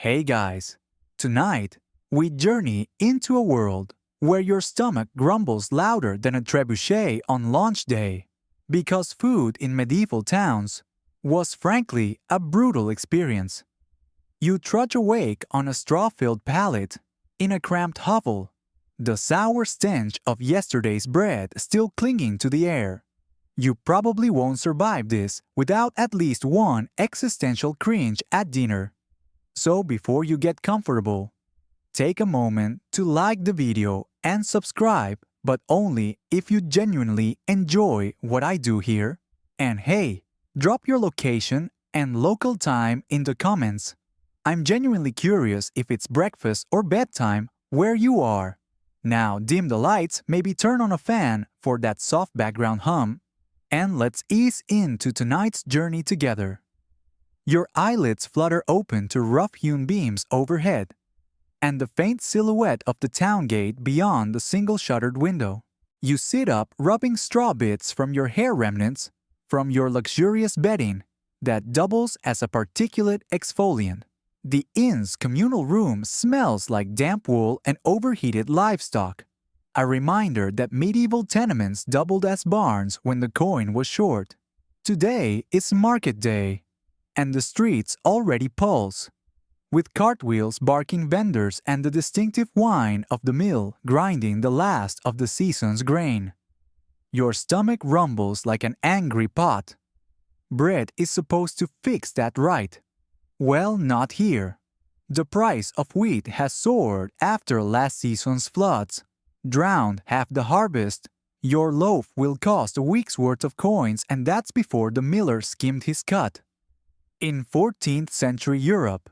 Hey guys! Tonight, we journey into a world where your stomach grumbles louder than a trebuchet on launch day, because food in medieval towns was frankly a brutal experience. You trudge awake on a straw-filled pallet in a cramped hovel, the sour stench of yesterday's bread still clinging to the air. You probably won't survive this without at least one existential cringe at dinner. So before you get comfortable, take a moment to like the video and subscribe, but only if you genuinely enjoy what I do here. And hey, drop your location and local time in the comments. I'm genuinely curious if it's breakfast or bedtime where you are. Now dim the lights, maybe turn on a fan for that soft background hum, and let's ease into tonight's journey together. Your eyelids flutter open to rough-hewn beams overhead, and the faint silhouette of the town gate beyond the single-shuttered window. You sit up, rubbing straw bits from your hair remnants from your luxurious bedding that doubles as a particulate exfoliant. The inn's communal room smells like damp wool and overheated livestock, a reminder that medieval tenements doubled as barns when the coin was short. Today is market day, and the streets already pulse, with cartwheels barking vendors and the distinctive whine of the mill grinding the last of the season's grain. Your stomach rumbles like an angry pot. Bread is supposed to fix that, right? Well, not here. The price of wheat has soared after last season's floods, drowned half the harvest. Your loaf will cost a week's worth of coins, and that's before the miller skimmed his cut. In 14th century Europe,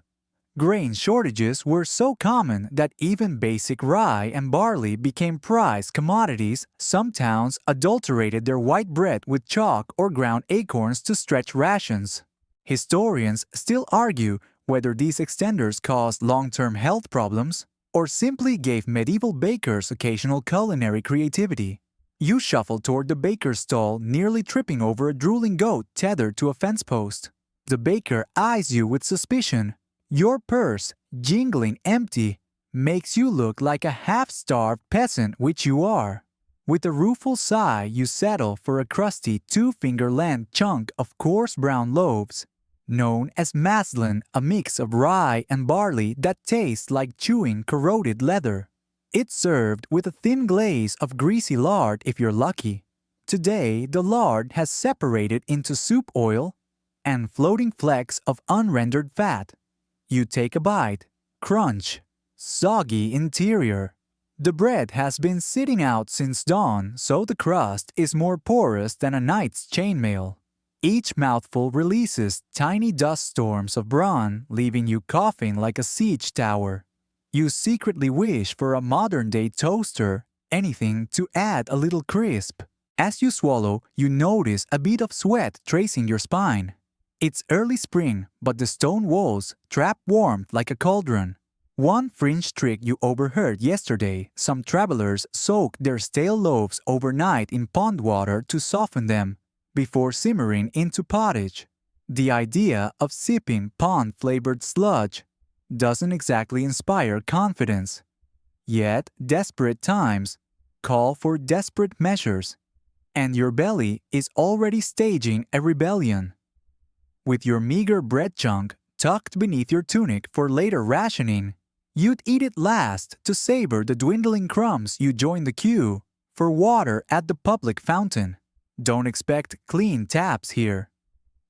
grain shortages were so common that even basic rye and barley became prized commodities. Some towns adulterated their white bread with chalk or ground acorns to stretch rations. Historians still argue whether these extenders caused long-term health problems or simply gave medieval bakers occasional culinary creativity. You shuffle toward the baker's stall, nearly tripping over a drooling goat tethered to a fence post. The baker eyes you with suspicion. Your purse, jingling empty, makes you look like a half-starved peasant, which you are. With a rueful sigh, you settle for a crusty two-finger-length chunk of coarse brown loaves, known as maslin, a mix of rye and barley that tastes like chewing corroded leather. It's served with a thin glaze of greasy lard if you're lucky. Today, the lard has separated into soup oil and floating flecks of unrendered fat. You take a bite. Crunch. Soggy interior. The bread has been sitting out since dawn, so the crust is more porous than a knight's chainmail. Each mouthful releases tiny dust storms of brawn, leaving you coughing like a siege tower. You secretly wish for a modern-day toaster, anything to add a little crisp. As you swallow, you notice a bit of sweat tracing your spine. It's early spring, but the stone walls trap warmth like a cauldron. One fringe trick you overheard yesterday: some travelers soak their stale loaves overnight in pond water to soften them before simmering into pottage. The idea of sipping pond-flavored sludge doesn't exactly inspire confidence. Yet, desperate times call for desperate measures, and your belly is already staging a rebellion. With your meager bread chunk tucked beneath your tunic for later rationing, you'd eat it last to savor the dwindling crumbs. You join the queue for water at the public fountain. Don't expect clean taps here.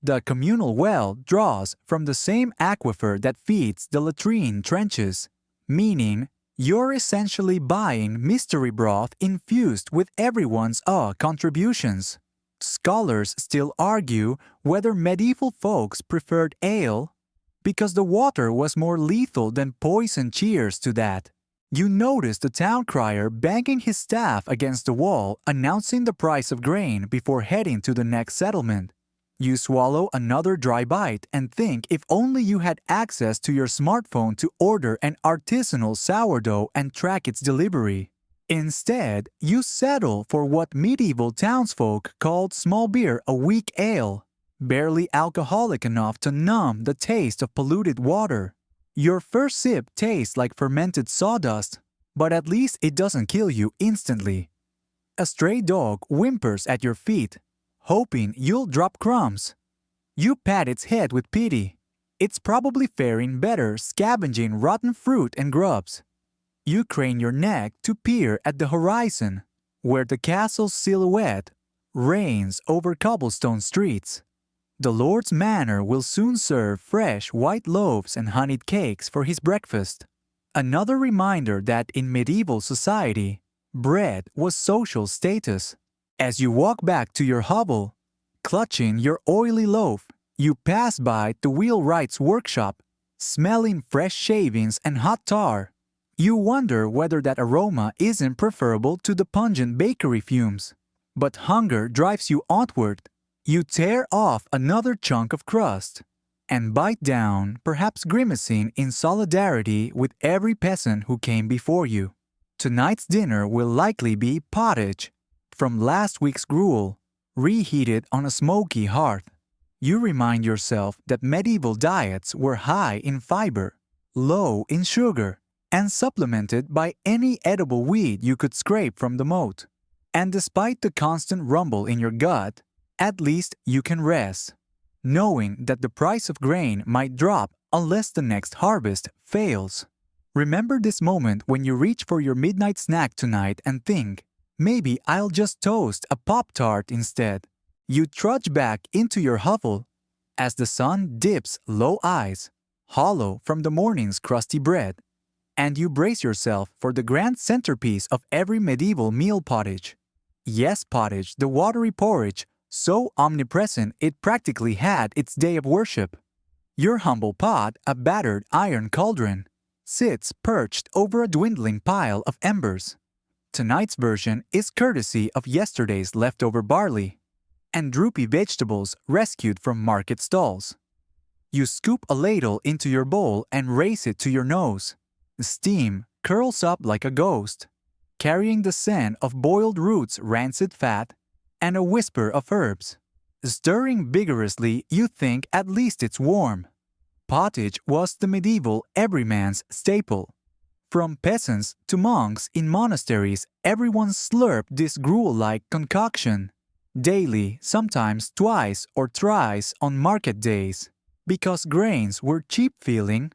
The communal well draws from the same aquifer that feeds the latrine trenches, meaning you're essentially buying mystery broth infused with everyone's contributions. Scholars still argue whether medieval folks preferred ale because the water was more lethal than poison. Cheers to that. You notice the town crier banging his staff against the wall, announcing the price of grain before heading to the next settlement. You swallow another dry bite and think if only you had access to your smartphone to order an artisanal sourdough and track its delivery. Instead, you settle for what medieval townsfolk called small beer, a weak ale, barely alcoholic enough to numb the taste of polluted water. Your first sip tastes like fermented sawdust, but at least it doesn't kill you instantly. A stray dog whimpers at your feet, hoping you'll drop crumbs. You pat its head with pity. It's probably faring better scavenging rotten fruit and grubs. You crane your neck to peer at the horizon, where the castle's silhouette reigns over cobblestone streets. The Lord's manor will soon serve fresh white loaves and honeyed cakes for his breakfast. Another reminder that in medieval society, bread was social status. As you walk back to your hovel, clutching your oily loaf, you pass by the wheelwright's workshop, smelling fresh shavings and hot tar. You wonder whether that aroma isn't preferable to the pungent bakery fumes. But hunger drives you onward. You tear off another chunk of crust and bite down, perhaps grimacing in solidarity with every peasant who came before you. Tonight's dinner will likely be pottage, from last week's gruel, reheated on a smoky hearth. You remind yourself that medieval diets were high in fiber, low in sugar, and supplemented by any edible weed you could scrape from the moat. And despite the constant rumble in your gut, at least you can rest, knowing that the price of grain might drop unless the next harvest fails. Remember this moment when you reach for your midnight snack tonight and think, maybe I'll just toast a Pop-Tart instead. You trudge back into your hovel as the sun dips low eyes, hollow from the morning's crusty bread, and you brace yourself for the grand centerpiece of every medieval meal pottage. Yes, pottage, the watery porridge, so omnipresent it practically had its day of worship. Your humble pot, a battered iron cauldron, sits perched over a dwindling pile of embers. Tonight's version is courtesy of yesterday's leftover barley and droopy vegetables rescued from market stalls. You scoop a ladle into your bowl and raise it to your nose. Steam curls up like a ghost, carrying the scent of boiled roots, rancid fat, and a whisper of herbs. Stirring vigorously, you think at least it's warm. Pottage was the medieval everyman's staple. From peasants to monks in monasteries, everyone slurped this gruel-like concoction, daily, sometimes twice or thrice on market days, because grains were cheap-feeling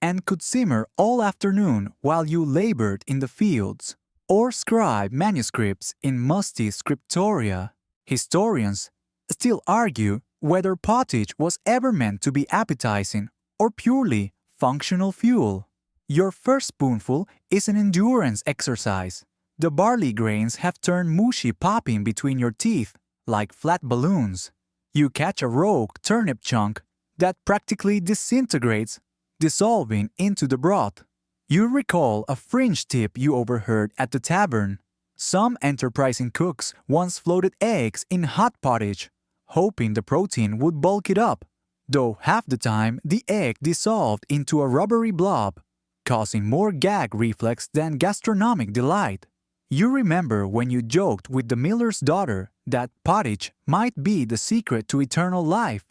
and could simmer all afternoon while you labored in the fields or scribe manuscripts in musty scriptoria. Historians still argue whether pottage was ever meant to be appetizing or purely functional fuel. Your first spoonful is an endurance exercise. The barley grains have turned mushy, popping between your teeth like flat balloons. You catch a rogue turnip chunk that practically disintegrates, dissolving into the broth. You recall a fringe tip you overheard at the tavern. Some enterprising cooks once floated eggs in hot pottage, hoping the protein would bulk it up, though half the time the egg dissolved into a rubbery blob, causing more gag reflex than gastronomic delight. You remember when you joked with the miller's daughter that pottage might be the secret to eternal life,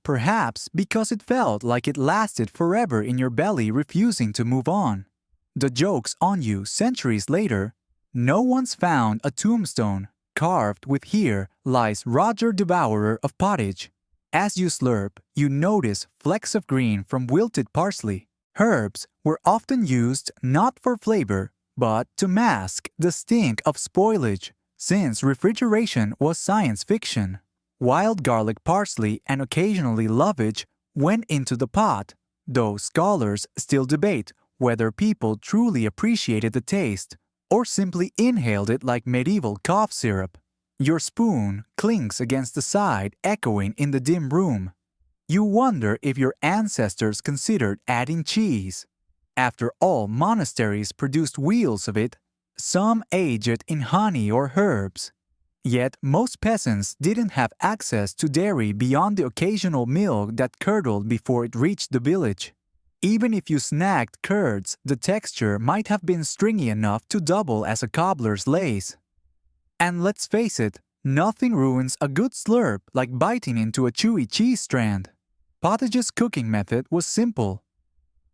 perhaps because it felt like it lasted forever in your belly, refusing to move on. The joke's on you centuries later. No one's found a tombstone carved with "Here lies Roger Devourer of Pottage." As you slurp, you notice flecks of green from wilted parsley. Herbs were often used not for flavor, but to mask the stink of spoilage, since refrigeration was science fiction. Wild garlic, parsley, and occasionally lovage went into the pot, though scholars still debate whether people truly appreciated the taste or simply inhaled it like medieval cough syrup. Your spoon clinks against the side, echoing in the dim room. You wonder if your ancestors considered adding cheese. After all, monasteries produced wheels of it, some aged in honey or herbs. Yet most peasants didn't have access to dairy beyond the occasional milk that curdled before it reached the village. Even if you snagged curds, the texture might have been stringy enough to double as a cobbler's lace. And let's face it, nothing ruins a good slurp like biting into a chewy cheese strand. Pottage's cooking method was simple.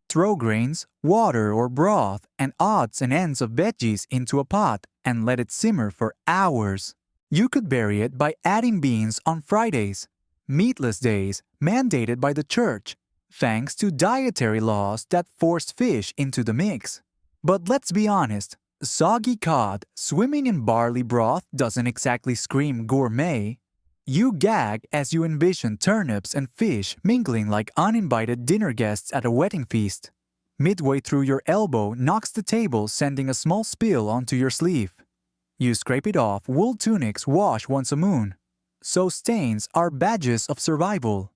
Throw grains, water or broth, and odds and ends of veggies into a pot and let it simmer for hours. You could vary it by adding beans on Fridays, meatless days mandated by the church, thanks to dietary laws that forced fish into the mix. But let's be honest, soggy cod swimming in barley broth doesn't exactly scream gourmet. You gag as you envision turnips and fish mingling like uninvited dinner guests at a wedding feast. Midway through, your elbow knocks the table, sending a small spill onto your sleeve. You scrape it off. Wool tunics wash once a moon. So stains are badges of survival.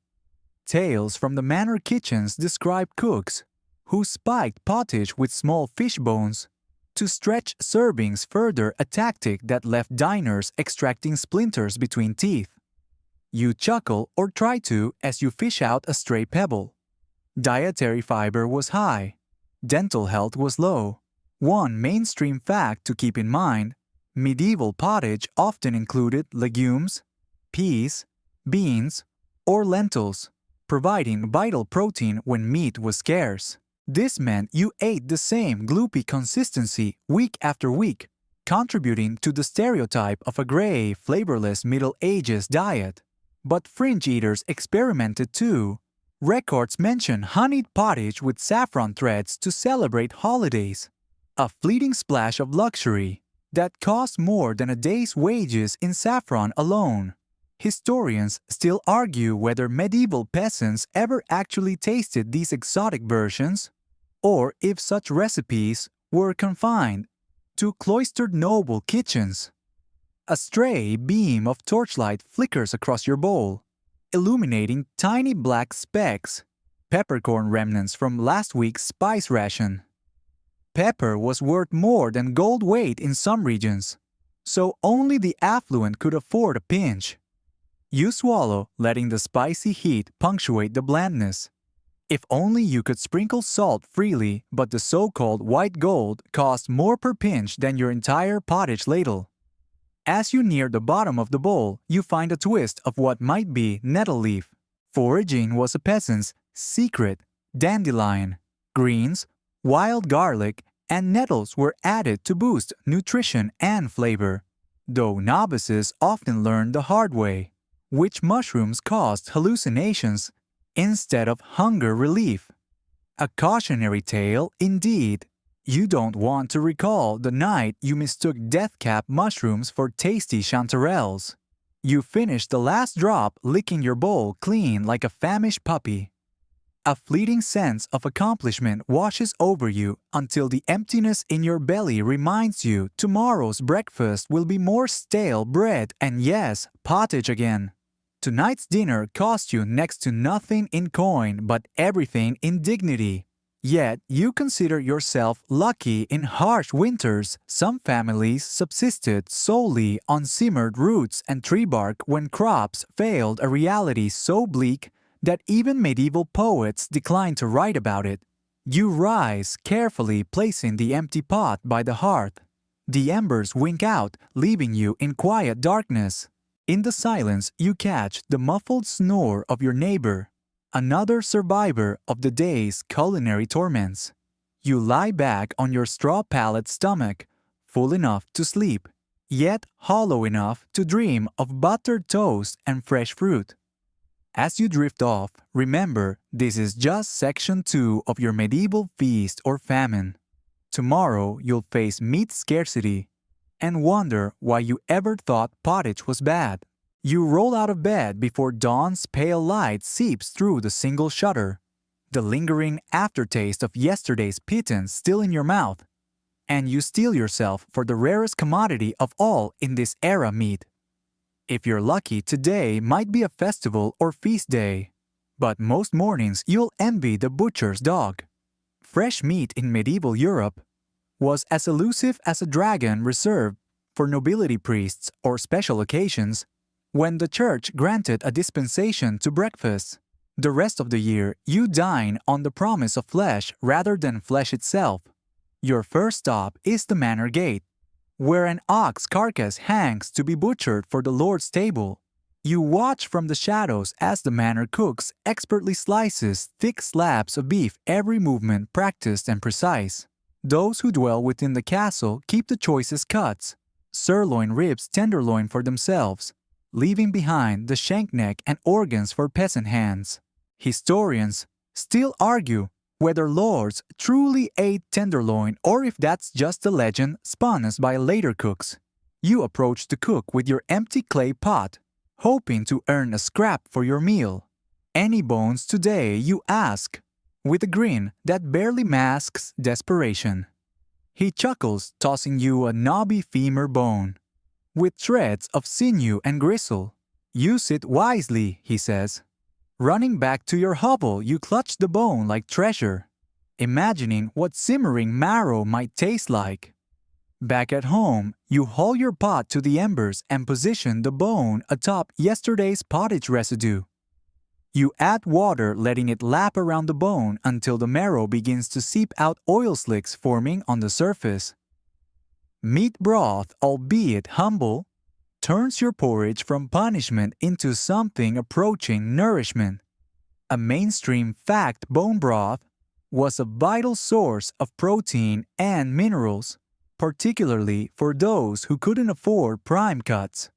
Tales from the manor kitchens describe cooks who spiked pottage with small fish bones to stretch servings further, a tactic that left diners extracting splinters between teeth. You chuckle or try to as you fish out a stray pebble. Dietary fiber was high. Dental health was low. One mainstream fact to keep in mind: medieval pottage often included legumes, peas, beans, or lentils, providing vital protein when meat was scarce. This meant you ate the same gloopy consistency week after week, contributing to the stereotype of a gray, flavorless Middle Ages diet. But fringe eaters experimented too. Records mention honeyed pottage with saffron threads to celebrate holidays, a fleeting splash of luxury that cost more than a day's wages in saffron alone. Historians still argue whether medieval peasants ever actually tasted these exotic versions, or if such recipes were confined to cloistered noble kitchens. A stray beam of torchlight flickers across your bowl, illuminating tiny black specks, peppercorn remnants from last week's spice ration. Pepper was worth more than gold weight in some regions, so only the affluent could afford a pinch. You swallow, letting the spicy heat punctuate the blandness. If only you could sprinkle salt freely, but the so-called white gold cost more per pinch than your entire pottage ladle. As you near the bottom of the bowl, you find a twist of what might be nettle leaf. Foraging was a peasant's secret. Dandelion, greens, wild garlic, and nettles were added to boost nutrition and flavor, though novices often learned the hard way which mushrooms caused hallucinations instead of hunger relief. A cautionary tale indeed. You don't want to recall the night you mistook death-cap mushrooms for tasty chanterelles. You finish the last drop, licking your bowl clean like a famished puppy. A fleeting sense of accomplishment washes over you until the emptiness in your belly reminds you tomorrow's breakfast will be more stale bread and, yes, pottage again. Tonight's dinner cost you next to nothing in coin but everything in dignity. Yet you consider yourself lucky. In harsh winters, some families subsisted solely on simmered roots and tree bark when crops failed, a reality so bleak that even medieval poets declined to write about it. You rise, carefully placing the empty pot by the hearth. The embers wink out, leaving you in quiet darkness. In the silence, you catch the muffled snore of your neighbor, another survivor of the day's culinary torments. You lie back on your straw-pallet stomach, full enough to sleep, yet hollow enough to dream of buttered toast and fresh fruit. As you drift off, remember this is just section 2 of your medieval feast or famine. Tomorrow you'll face meat scarcity and wonder why you ever thought pottage was bad. You roll out of bed before dawn's pale light seeps through the single shutter, the lingering aftertaste of yesterday's pittance still in your mouth, and you steel yourself for the rarest commodity of all in this era, meat. If you're lucky, today might be a festival or feast day, but most mornings you'll envy the butcher's dog. Fresh meat in medieval Europe was as elusive as a dragon reserved for nobility priests or special occasions when the church granted a dispensation to breakfast. The rest of the year, you dine on the promise of flesh rather than flesh itself. Your first stop is the manor gate, where an ox carcass hangs to be butchered for the Lord's table. You watch from the shadows as the manor cooks expertly slices thick slabs of beef, every movement practiced and precise. Those who dwell within the castle keep the choicest cuts, sirloin ribs, tenderloin for themselves, leaving behind the shank neck and organs for peasant hands. Historians still argue whether lords truly ate tenderloin or if that's just a legend spun by later cooks. You approach the cook with your empty clay pot, hoping to earn a scrap for your meal. Any bones today, you ask, with a grin that barely masks desperation. He chuckles, tossing you a knobby femur bone, with threads of sinew and gristle. Use it wisely, he says. Running back to your hovel, you clutch the bone like treasure, imagining what simmering marrow might taste like. Back at home, you haul your pot to the embers and position the bone atop yesterday's pottage residue. You add water, letting it lap around the bone until the marrow begins to seep out, oil slicks forming on the surface. Meat broth, albeit humble, turns your porridge from punishment into something approaching nourishment. A mainstream fact, bone broth was a vital source of protein and minerals, particularly for those who couldn't afford prime cuts.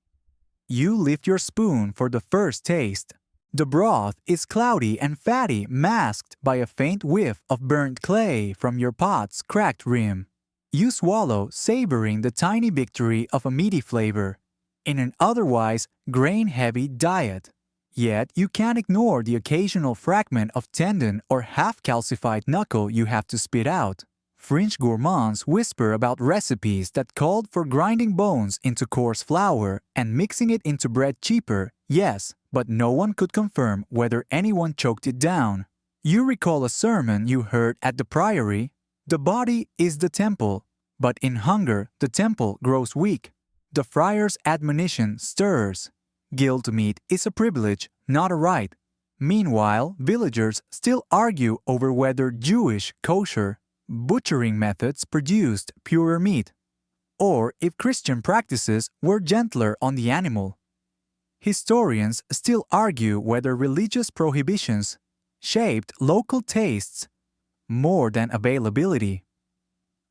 You lift your spoon for the first taste. The broth is cloudy and fatty, masked by a faint whiff of burnt clay from your pot's cracked rim. You swallow, savoring the tiny victory of a meaty flavor in an otherwise grain-heavy diet. Yet you can't ignore the occasional fragment of tendon or half-calcified knuckle you have to spit out. French gourmands whisper about recipes that called for grinding bones into coarse flour and mixing it into bread cheaper, yes, but no one could confirm whether anyone choked it down. You recall a sermon you heard at the priory. The body is the temple, but in hunger the temple grows weak. The friar's admonition stirs. Guilt meat is a privilege, not a right. Meanwhile, villagers still argue over whether Jewish kosher butchering methods produced purer meat, or if Christian practices were gentler on the animal. Historians still argue whether religious prohibitions shaped local tastes more than availability.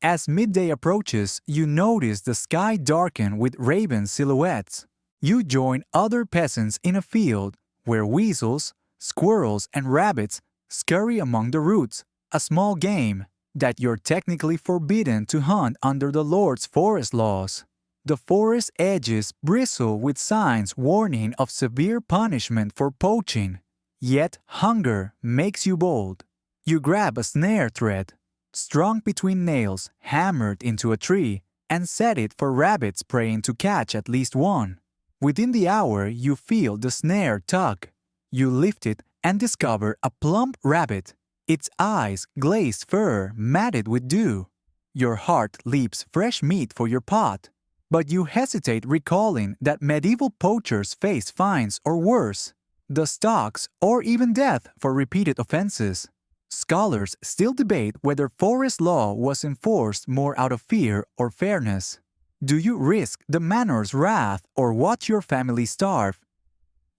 As midday approaches, you notice the sky darken with raven silhouettes. You join other peasants in a field where weasels, squirrels, and rabbits scurry among the roots, a small game that you're technically forbidden to hunt under the Lord's forest laws. The forest edges bristle with signs warning of severe punishment for poaching, yet hunger makes you bold. You grab a snare thread, strung between nails, hammered into a tree, and set it for rabbits praying to catch at least one. Within the hour, you feel the snare tug. You lift it and discover a plump rabbit, its eyes glazed fur matted with dew. Your heart leaps, fresh meat for your pot, but you hesitate, recalling that medieval poachers face fines or worse, the stocks or even death for repeated offenses. Scholars still debate whether forest law was enforced more out of fear or fairness. Do you risk the manor's wrath or watch your family starve?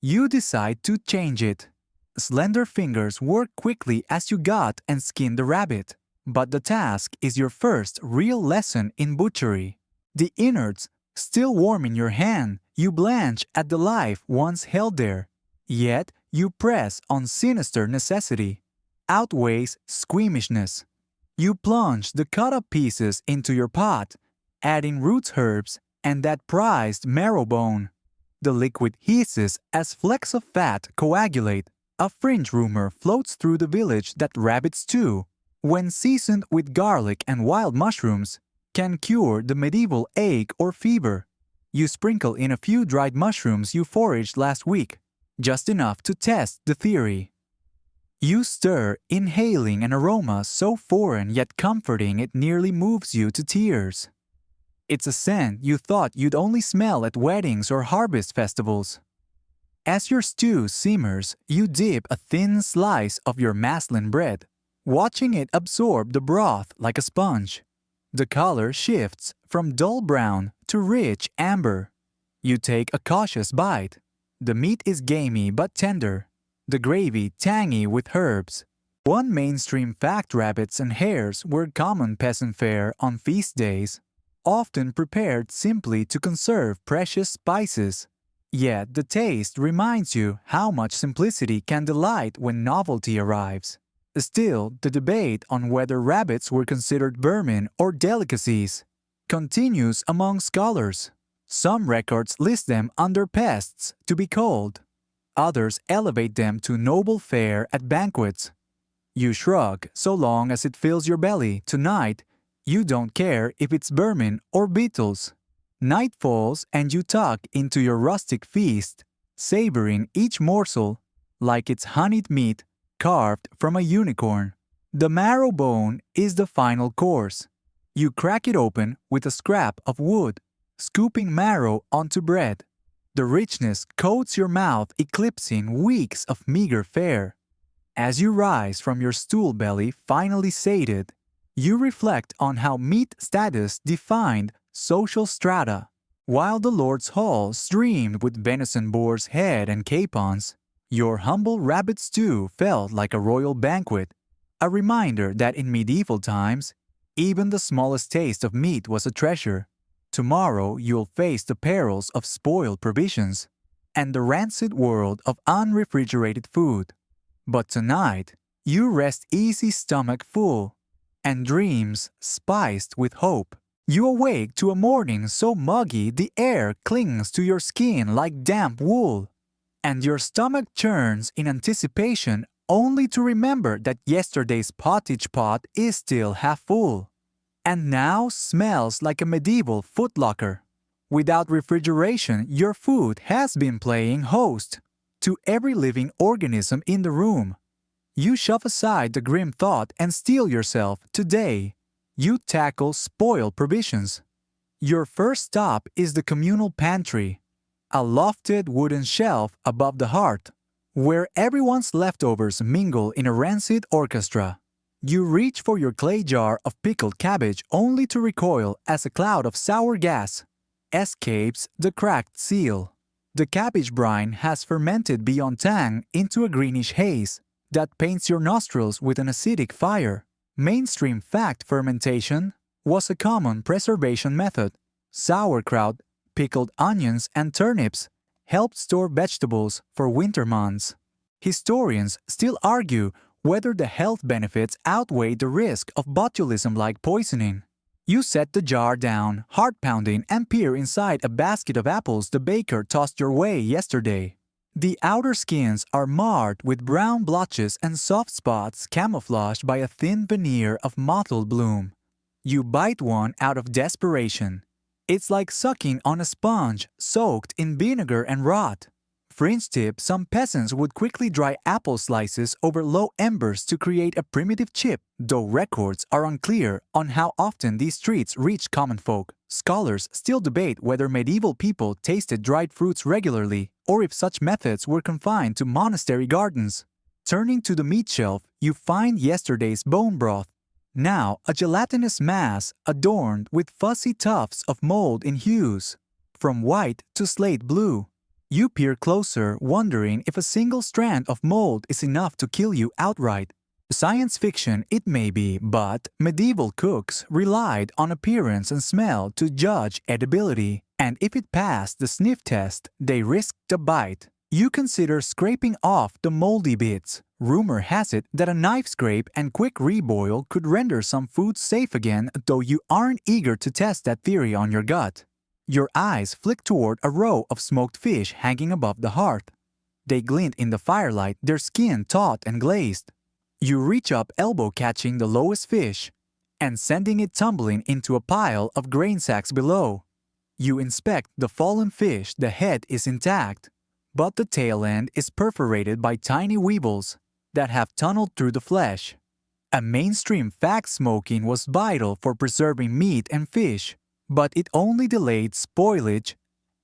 You decide to change it. Slender fingers work quickly as you gut and skin the rabbit, but the task is your first real lesson in butchery. The innards, still warm in your hand, you blanch at the life once held there. Yet you press on sinister necessity. Outweighs squeamishness. You plunge the cut-up pieces into your pot, adding roots, herbs, and that prized marrow bone. The liquid hisses as flecks of fat coagulate. A fringe rumor floats through the village that rabbit stew, when seasoned with garlic and wild mushrooms, can cure the medieval ache or fever. You sprinkle in a few dried mushrooms you foraged last week, just enough to test the theory. You stir, inhaling an aroma so foreign yet comforting it nearly moves you to tears. It's a scent you thought you'd only smell at weddings or harvest festivals. As your stew simmers, you dip a thin slice of your muslin bread, watching it absorb the broth like a sponge. The color shifts from dull brown to rich amber. You take a cautious bite. The meat is gamey but tender, the gravy tangy with herbs. One mainstream fact: rabbits and hares were common peasant fare on feast days, often prepared simply to conserve precious spices. Yet the taste reminds you how much simplicity can delight when novelty arrives. Still, the debate on whether rabbits were considered vermin or delicacies continues among scholars. Some records list them under pests to be culled. Others elevate them to noble fare at banquets. You shrug so long as it fills your belly. Tonight, you don't care if it's vermin or beetles. Night falls and you tuck into your rustic feast, savoring each morsel like it's honeyed meat carved from a unicorn. The marrow bone is the final course. You crack it open with a scrap of wood, scooping marrow onto bread. The richness coats your mouth, eclipsing weeks of meager fare. As you rise from your stool belly finally sated, you reflect on how meat status defined social strata. While the Lord's Hall streamed with venison boar's head and capons, your humble rabbit stew felt like a royal banquet, a reminder that in medieval times, even the smallest taste of meat was a treasure. Tomorrow you'll face the perils of spoiled provisions and the rancid world of unrefrigerated food. But tonight, you rest easy, stomach full, and dreams spiced with hope. You awake to a morning so muggy the air clings to your skin like damp wool, and your stomach churns in anticipation only to remember that yesterday's pottage pot is still half full, and now smells like a medieval footlocker. Without refrigeration, your food has been playing host to every living organism in the room. You shove aside the grim thought and steel yourself. Today, you tackle spoiled provisions. Your first stop is the communal pantry, a lofted wooden shelf above the hearth, where everyone's leftovers mingle in a rancid orchestra. You reach for your clay jar of pickled cabbage only to recoil as a cloud of sour gas escapes the cracked seal. The cabbage brine has fermented beyond tang into a greenish haze that paints your nostrils with an acidic fire. Mainstream fact: fermentation was a common preservation method. Sauerkraut, pickled onions, and turnips helped store vegetables for winter months. Historians still argue whether the health benefits outweigh the risk of botulism-like poisoning. You set the jar down, heart-pounding, and peer inside a basket of apples the baker tossed your way yesterday. The outer skins are marred with brown blotches and soft spots camouflaged by a thin veneer of mottled bloom. You bite one out of desperation. It's like sucking on a sponge soaked in vinegar and rot. Fringe tip: some peasants would quickly dry apple slices over low embers to create a primitive chip, though records are unclear on how often these treats reached common folk. Scholars still debate whether medieval people tasted dried fruits regularly or if such methods were confined to monastery gardens. Turning to the meat shelf, you find yesterday's bone broth, now a gelatinous mass adorned with fuzzy tufts of mold in hues, from white to slate blue. You peer closer, wondering if a single strand of mold is enough to kill you outright. Science fiction it may be, but medieval cooks relied on appearance and smell to judge edibility, and if it passed the sniff test, they risked a bite. You consider scraping off the moldy bits. Rumor has it that a knife scrape and quick reboil could render some foods safe again, though you aren't eager to test that theory on your gut. Your eyes flick toward a row of smoked fish hanging above the hearth. They glint in the firelight, their skin taut and glazed. You reach up, elbow catching the lowest fish and sending it tumbling into a pile of grain sacks below. You inspect the fallen fish. The head is intact, but the tail end is perforated by tiny weevils that have tunneled through the flesh. A mainstream fact: smoking was vital for preserving meat and fish, but it only delayed spoilage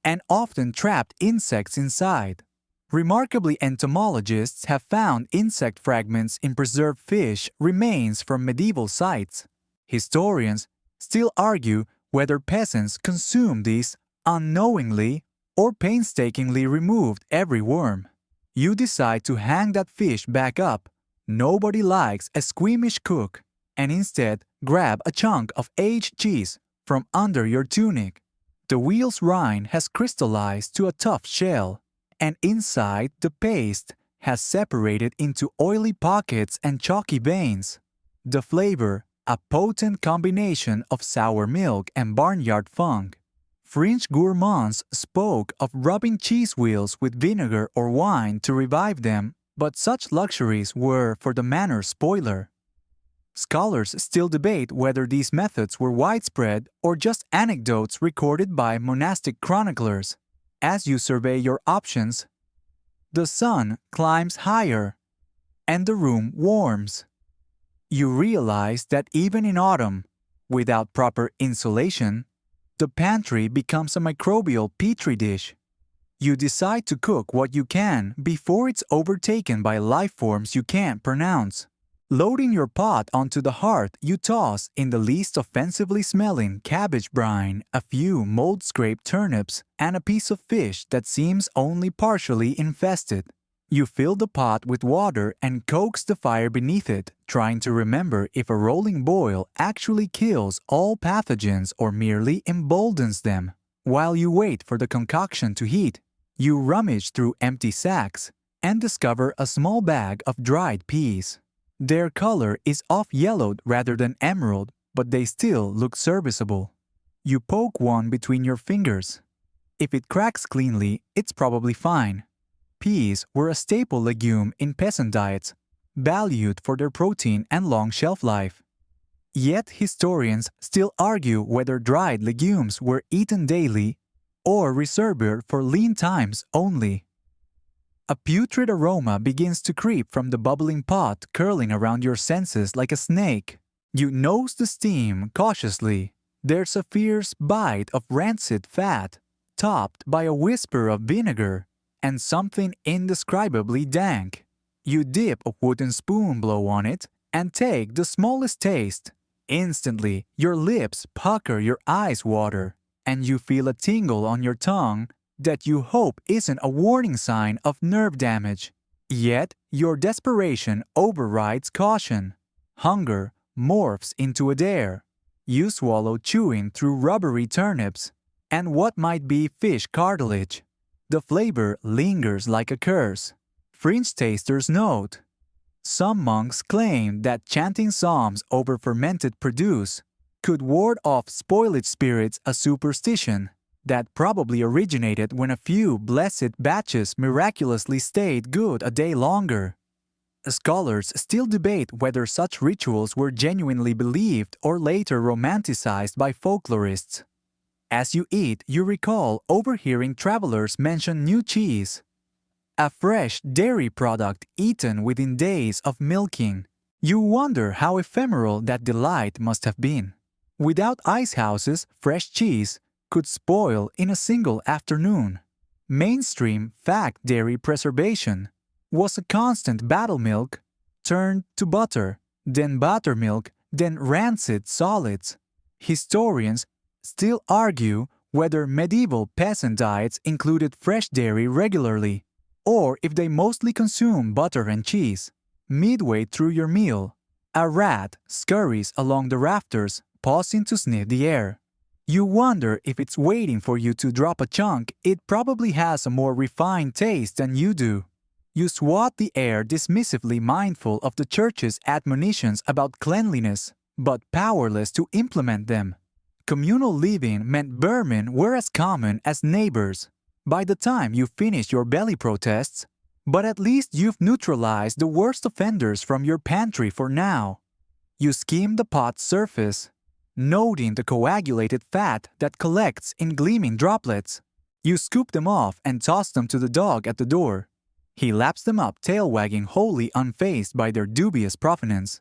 and often trapped insects inside. Remarkably, entomologists have found insect fragments in preserved fish remains from medieval sites. Historians still argue whether peasants consumed these unknowingly or painstakingly removed every worm. You decide to hang that fish back up. Nobody likes a squeamish cook, and instead grab a chunk of aged cheese from under your tunic. The wheel's rind has crystallized to a tough shell, and inside the paste has separated into oily pockets and chalky veins. The flavor, a potent combination of sour milk and barnyard funk. French gourmands spoke of rubbing cheese wheels with vinegar or wine to revive them, but such luxuries were for the manor spoiler. Scholars still debate whether these methods were widespread or just anecdotes recorded by monastic chroniclers. As you survey your options, the sun climbs higher, and the room warms. You realize that even in autumn, without proper insulation, the pantry becomes a microbial petri dish. You decide to cook what you can before it's overtaken by life forms you can't pronounce. Loading your pot onto the hearth, you toss in the least offensively smelling cabbage brine, a few mold-scraped turnips, and a piece of fish that seems only partially infested. You fill the pot with water and coax the fire beneath it, trying to remember if a rolling boil actually kills all pathogens or merely emboldens them. While you wait for the concoction to heat, you rummage through empty sacks and discover a small bag of dried peas. Their color is off-yellowed rather than emerald, but they still look serviceable. You poke one between your fingers. If it cracks cleanly, it's probably fine. Peas were a staple legume in peasant diets, valued for their protein and long shelf life. Yet historians still argue whether dried legumes were eaten daily or reserved for lean times only. A putrid aroma begins to creep from the bubbling pot, curling around your senses like a snake. You nose the steam cautiously. There's a fierce bite of rancid fat, topped by a whisper of vinegar, and something indescribably dank. You dip a wooden spoon blow on it and take the smallest taste. Instantly, your lips pucker, your eyes water, and you feel a tingle on your tongue that you hope isn't a warning sign of nerve damage. Yet, your desperation overrides caution. Hunger morphs into a dare. You swallow chewing through rubbery turnips and what might be fish cartilage. The flavor lingers like a curse. French tasters note. Some monks claim that chanting psalms over fermented produce could ward off spoilage spirits, a superstition that probably originated when a few blessed batches miraculously stayed good a day longer. Scholars still debate whether such rituals were genuinely believed or later romanticized by folklorists. As you eat, you recall overhearing travelers mention new cheese, a fresh dairy product eaten within days of milking. You wonder how ephemeral that delight must have been. Without ice houses, fresh cheese could spoil in a single afternoon. Mainstream fact dairy preservation was a constant battle. Milk turned to butter, then buttermilk, then rancid solids. Historians still argue whether medieval peasant diets included fresh dairy regularly, or if they mostly consumed butter and cheese. Midway through your meal, a rat scurries along the rafters, pausing to sniff the air. You wonder if it's waiting for you to drop a chunk. It probably has a more refined taste than you do. You swat the air, dismissively mindful of the church's admonitions about cleanliness, but powerless to implement them. Communal living meant vermin were as common as neighbors. By the time you finish your belly protests, but at least you've neutralized the worst offenders from your pantry for now. You skim the pot's surface, noting the coagulated fat that collects in gleaming droplets. You scoop them off and toss them to the dog at the door. He laps them up, tail wagging, wholly unfazed by their dubious provenance.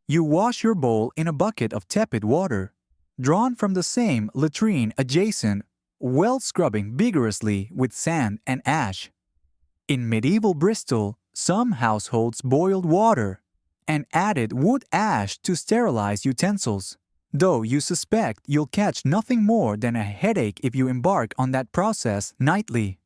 You wash your bowl in a bucket of tepid water, drawn from the same latrine adjacent, well scrubbing vigorously with sand and ash. In medieval Bristol, some households boiled water and added wood ash to sterilize utensils. though you suspect you'll catch nothing more than a headache if you embark on that process nightly.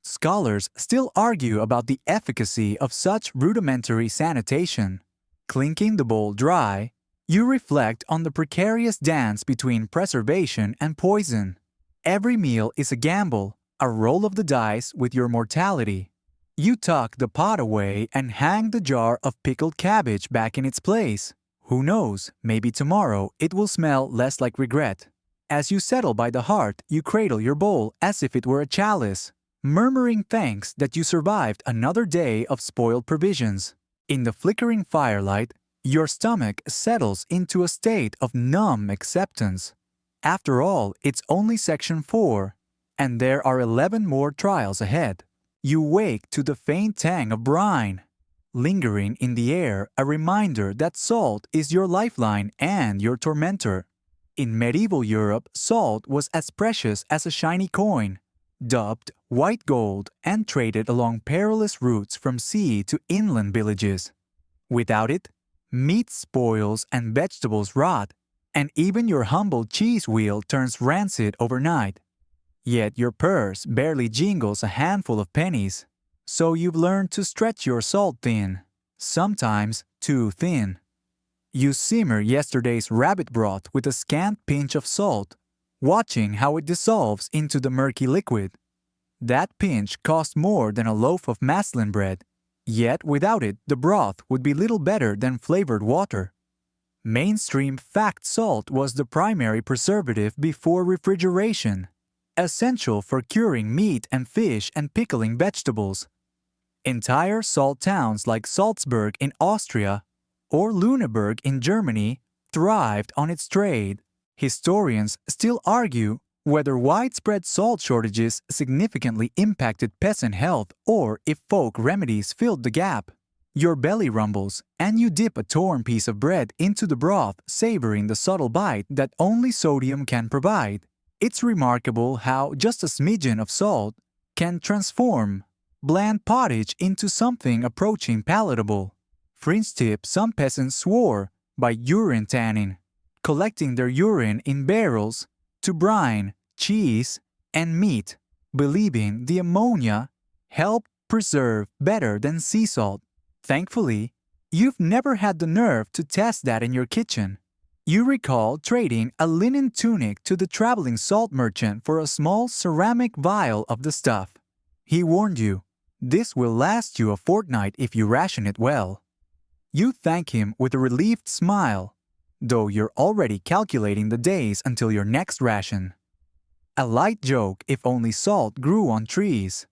Scholars still argue about the efficacy of such rudimentary sanitation. Clinking the bowl dry, you reflect on the precarious dance between preservation and poison. Every meal is a gamble, a roll of the dice with your mortality. You tuck the pot away and hang the jar of pickled cabbage back in its place. Who knows, maybe tomorrow it will smell less like regret. As you settle by the hearth, you cradle your bowl as if it were a chalice, murmuring thanks that you survived another day of spoiled provisions. In the flickering firelight, your stomach settles into a state of numb acceptance. After all, it's only section 4, and there are 11 more trials ahead. You wake to the faint tang of brine, lingering in the air, a reminder that salt is your lifeline and your tormentor. In medieval Europe, salt was as precious as a shiny coin, dubbed white gold and traded along perilous routes from sea to inland villages. Without it, meat spoils and vegetables rot, and even your humble cheese wheel turns rancid overnight. Yet your purse barely jingles a handful of pennies, so you've learned to stretch your salt thin, sometimes too thin. You simmer yesterday's rabbit broth with a scant pinch of salt, watching how it dissolves into the murky liquid. That pinch cost more than a loaf of muslin bread, yet without it the broth would be little better than flavored water. Mainstream fact salt was the primary preservative before refrigeration, essential for curing meat and fish and pickling vegetables. Entire salt towns like Salzburg in Austria or Lüneburg in Germany thrived on its trade. Historians still argue whether widespread salt shortages significantly impacted peasant health or if folk remedies filled the gap. Your belly rumbles, and you dip a torn piece of bread into the broth, savoring the subtle bite that only sodium can provide. It's remarkable how just a smidgen of salt can transform bland pottage into something approaching palatable. Fringe tip some peasants swore by urine tanning, collecting their urine in barrels to brine, cheese, and meat, believing the ammonia helped preserve better than sea salt. Thankfully, you've never had the nerve to test that in your kitchen. You recall trading a linen tunic to the traveling salt merchant for a small ceramic vial of the stuff. He warned you, this will last you a fortnight if you ration it well. You thank him with a relieved smile, though you're already calculating the days until your next ration. A light joke if only salt grew on trees.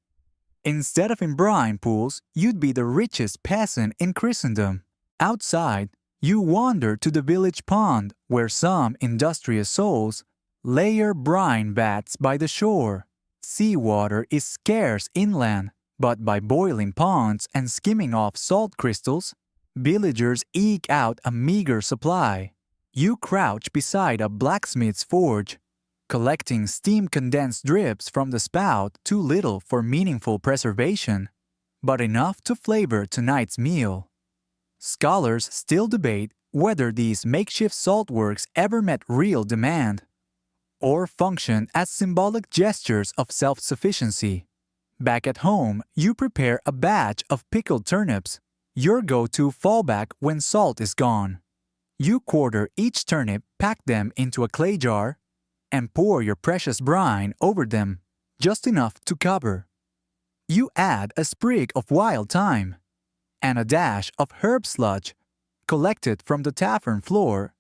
Instead of in brine pools, you'd be the richest peasant in Christendom. Outside, you wander to the village pond where some industrious souls layer brine vats by the shore. Seawater is scarce inland, but by boiling ponds and skimming off salt crystals, villagers eke out a meager supply. You crouch beside a blacksmith's forge, collecting steam-condensed drips from the spout too little for meaningful preservation, but enough to flavor tonight's meal. Scholars still debate whether these makeshift salt works ever met real demand, or function as symbolic gestures of self-sufficiency. Back at home, you prepare a batch of pickled turnips, your go-to fallback when salt is gone. You quarter each turnip, pack them into a clay jar, and pour your precious brine over them, just enough to cover. You add a sprig of wild thyme and a dash of herb sludge collected from the tavern floor,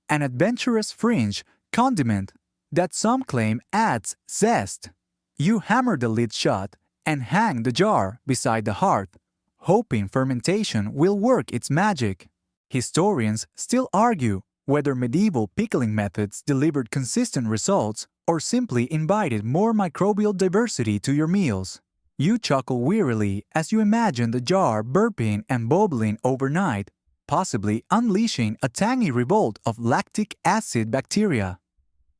an adventurous fringe condiment that some claim adds zest. You hammer the lid shut and hang the jar beside the hearth, hoping fermentation will work its magic. Historians still argue whether medieval pickling methods delivered consistent results or simply invited more microbial diversity to your meals. You chuckle wearily as you imagine the jar burping and bubbling overnight, possibly unleashing a tangy revolt of lactic acid bacteria.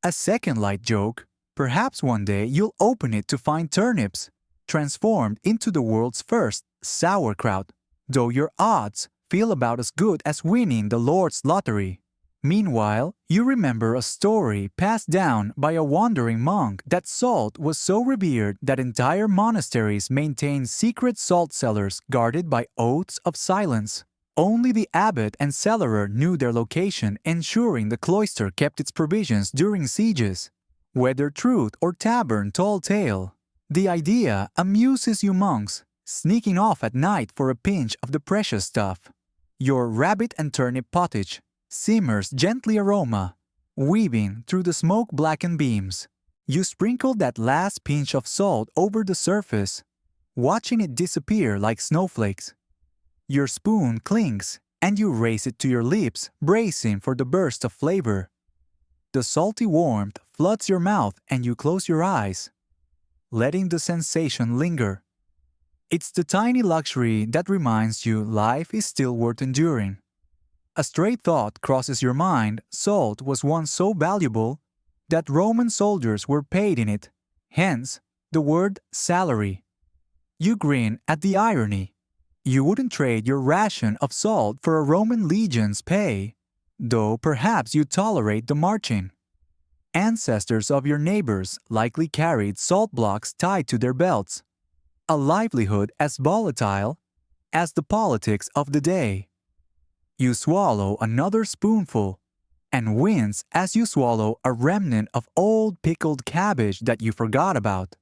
A second light joke, perhaps one day you'll open it to find turnips, transformed into the world's first sauerkraut, though your odds feel about as good as winning the Lord's lottery. Meanwhile, you remember a story passed down by a wandering monk that salt was so revered that entire monasteries maintained secret salt cellars guarded by oaths of silence. Only the abbot and cellarer knew their location, ensuring the cloister kept its provisions during sieges. Whether truth or tavern tall tale, the idea amuses you monks, sneaking off at night for a pinch of the precious stuff. Your rabbit and turnip pottage simmers gently aroma, weaving through the smoke-blackened beams. You sprinkle that last pinch of salt over the surface, watching it disappear like snowflakes. Your spoon clinks, and you raise it to your lips, bracing for the burst of flavor. The salty warmth floods your mouth and you close your eyes, letting the sensation linger. It's the tiny luxury that reminds you life is still worth enduring. A stray thought crosses your mind: salt was once so valuable that Roman soldiers were paid in it, hence the word salary. You grin at the irony. You wouldn't trade your ration of salt for a Roman legion's pay, though perhaps you tolerate the marching. Ancestors of your neighbors likely carried salt blocks tied to their belts, a livelihood as volatile as the politics of the day. You swallow another spoonful and wince as you swallow a remnant of old pickled cabbage that you forgot about.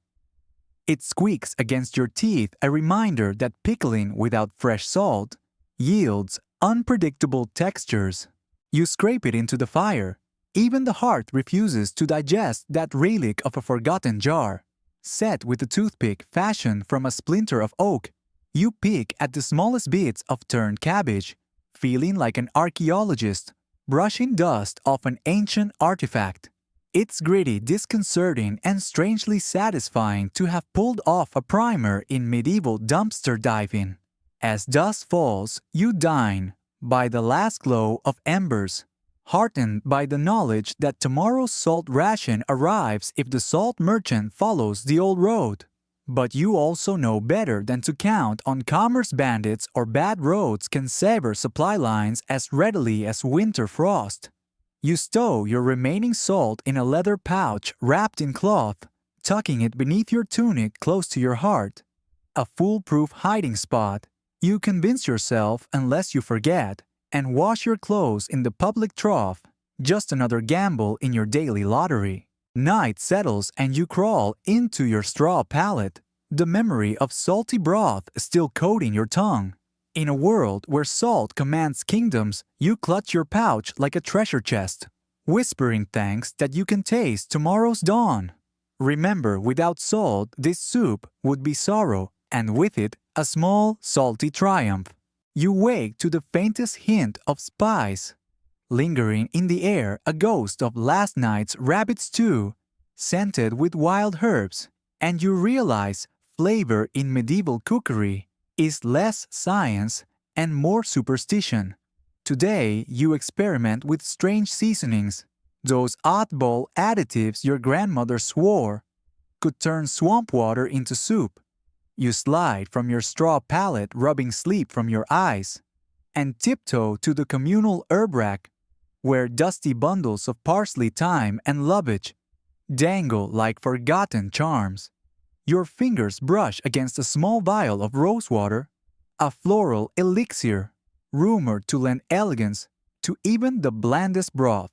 It squeaks against your teeth, a reminder that pickling without fresh salt yields unpredictable textures. You scrape it into the fire. Even the hearth refuses to digest that relic of a forgotten jar. Set with a toothpick fashioned from a splinter of oak, you pick at the smallest bits of turned cabbage, feeling like an archaeologist brushing dust off an ancient artifact. It's gritty, disconcerting, and strangely satisfying to have pulled off a primer in medieval dumpster diving. As dusk falls, you dine by the last glow of embers, heartened by the knowledge that tomorrow's salt ration arrives if the salt merchant follows the old road. But you also know better than to count on commerce bandits, or bad roads can sever supply lines as readily as winter frost. You stow your remaining salt in a leather pouch wrapped in cloth, tucking it beneath your tunic close to your heart. A foolproof hiding spot. You convince yourself unless you forget, and wash your clothes in the public trough, just another gamble in your daily lottery. Night settles and you crawl into your straw pallet, the memory of salty broth still coating your tongue. In a world where salt commands kingdoms, you clutch your pouch like a treasure chest, whispering thanks that you can taste tomorrow's dawn. Remember, without salt, this soup would be sorrow, and with it, a small, salty triumph. You wake to the faintest hint of spice. Lingering in the air, a ghost of last night's rabbit stew, scented with wild herbs, and you realize flavor in medieval cookery is less science and more superstition. Today, you experiment with strange seasonings, those oddball additives your grandmother swore could turn swamp water into soup. You slide from your straw pallet, rubbing sleep from your eyes, and tiptoe to the communal herb rack, where dusty bundles of parsley, thyme, and lovage dangle like forgotten charms. Your fingers brush against a small vial of rosewater, a floral elixir, rumored to lend elegance to even the blandest broth.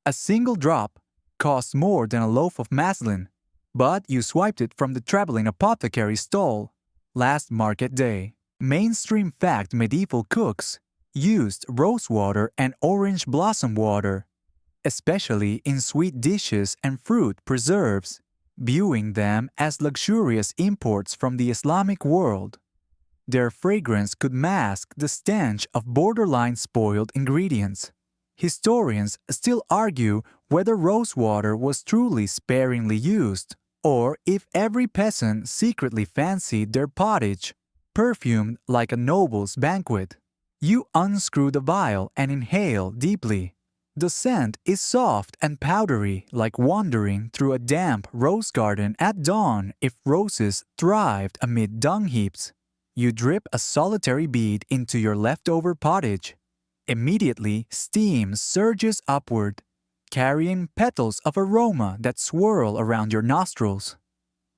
A single drop costs more than a loaf of muslin, but you swiped it from the traveling apothecary's stall last market day. Mainstream fact: medieval cooks used rosewater and orange blossom water, especially in sweet dishes and fruit preserves, viewing them as luxurious imports from the Islamic world. Their fragrance could mask the stench of borderline spoiled ingredients. Historians still argue whether rosewater was truly sparingly used, or if every peasant secretly fancied their pottage perfumed like a noble's banquet. You unscrew the vial and inhale deeply. The scent is soft and powdery, like wandering through a damp rose garden at dawn if roses thrived amid dung heaps. You drip a solitary bead into your leftover pottage, Immediately, steam surges upward, carrying petals of aroma that swirl around your nostrils.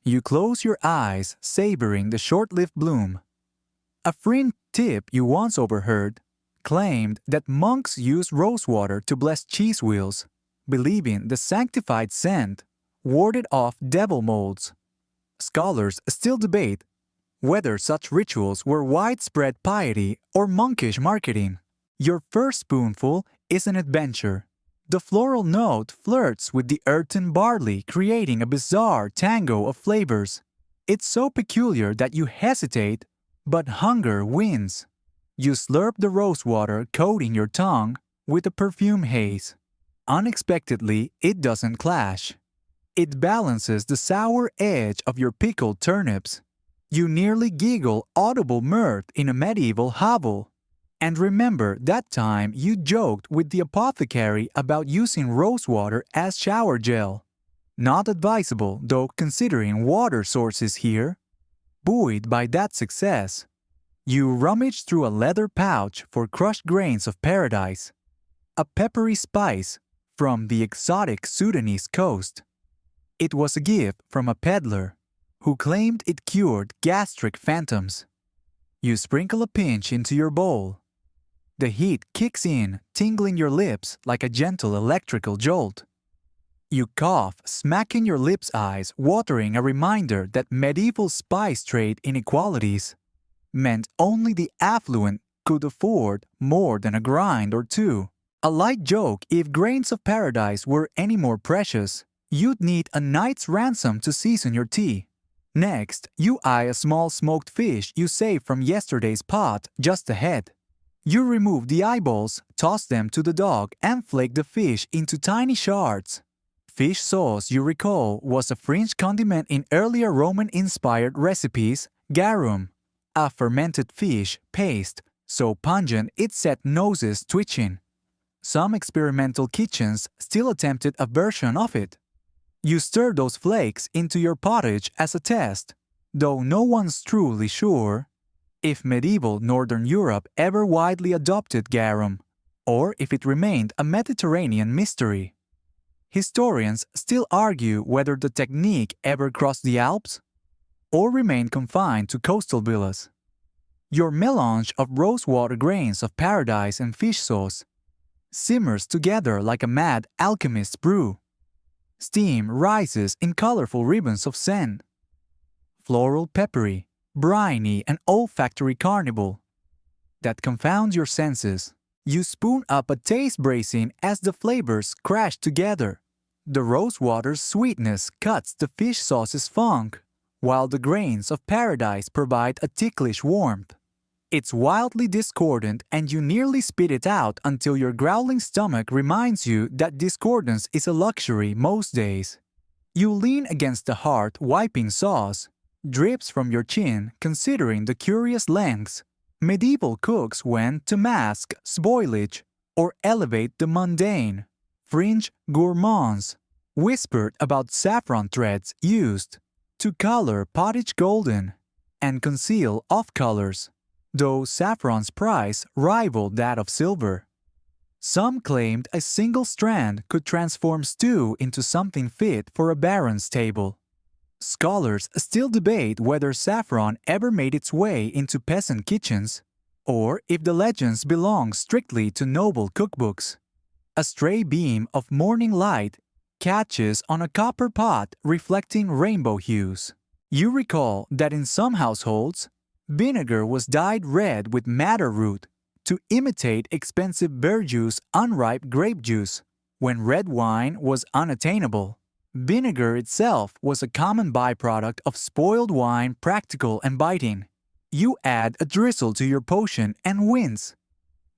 You close your eyes, savoring the short-lived bloom. A fringe tip you once overheard claimed that monks use rosewater to bless cheese wheels, believing the sanctified scent warded off devil molds. Scholars still debate whether such rituals were widespread piety or monkish marketing. Your first spoonful is an adventure. The floral note flirts with the earthen barley, creating a bizarre tango of flavors. It's so peculiar that you hesitate, but hunger wins. You slurp the rosewater, coating your tongue with a perfume haze. Unexpectedly, it doesn't clash. It balances the sour edge of your pickled turnips. You nearly giggle audible mirth in a medieval hovel. And remember that time you joked with the apothecary about using rosewater as shower gel. Not advisable, though, considering water sources here. Buoyed by that success, you rummage through a leather pouch for crushed grains of paradise, a peppery spice from the exotic Sudanese coast. It was a gift from a peddler who claimed it cured gastric phantoms. You sprinkle a pinch into your bowl. The heat kicks in, tingling your lips like a gentle electrical jolt. You cough, smacking your lips' eyes, watering a reminder that medieval spice trade inequalities meant only the affluent could afford more than a grind or two. A light joke: if grains of paradise were any more precious, you'd need a night's ransom to season your tea. Next, you eye a small smoked fish you saved from yesterday's pot just ahead. You remove the eyeballs, toss them to the dog, and flake the fish into tiny shards. Fish sauce, you recall, was a fringe condiment in earlier Roman-inspired recipes, garum, a fermented fish paste so pungent it set noses twitching. Some experimental kitchens still attempted a version of it. You stir those flakes into your pottage as a test, though no one's truly sure if medieval Northern Europe ever widely adopted garum, or if it remained a Mediterranean mystery. Historians still argue whether the technique ever crossed the Alps or remained confined to coastal villas. Your melange of rosewater, grains of paradise, and fish sauce simmers together like a mad alchemist's brew. Steam rises in colorful ribbons of scent. Floral, peppery, briny, and olfactory carnival that confounds your senses. You spoon up a taste bracing as the flavors crash together. The rosewater's sweetness cuts the fish sauce's funk, while the grains of paradise provide a ticklish warmth. It's wildly discordant, and you nearly spit it out until your growling stomach reminds you that discordance is a luxury most days. You lean against the hearth, wiping sauce drips from your chin, considering the curious lengths medieval cooks went to mask spoilage or elevate the mundane. Fringe gourmands whispered about saffron threads used to color pottage golden and conceal off-colors, though saffron's price rivaled that of silver. Some claimed a single strand could transform stew into something fit for a baron's table. Scholars still debate whether saffron ever made its way into peasant kitchens, or if the legends belong strictly to noble cookbooks. A stray beam of morning light catches on a copper pot reflecting rainbow hues. You recall that in some households, vinegar was dyed red with madder root to imitate expensive verjuice unripe grape juice when red wine was unattainable. Vinegar itself was a common byproduct of spoiled wine, practical and biting. You add a drizzle to your potion and wince.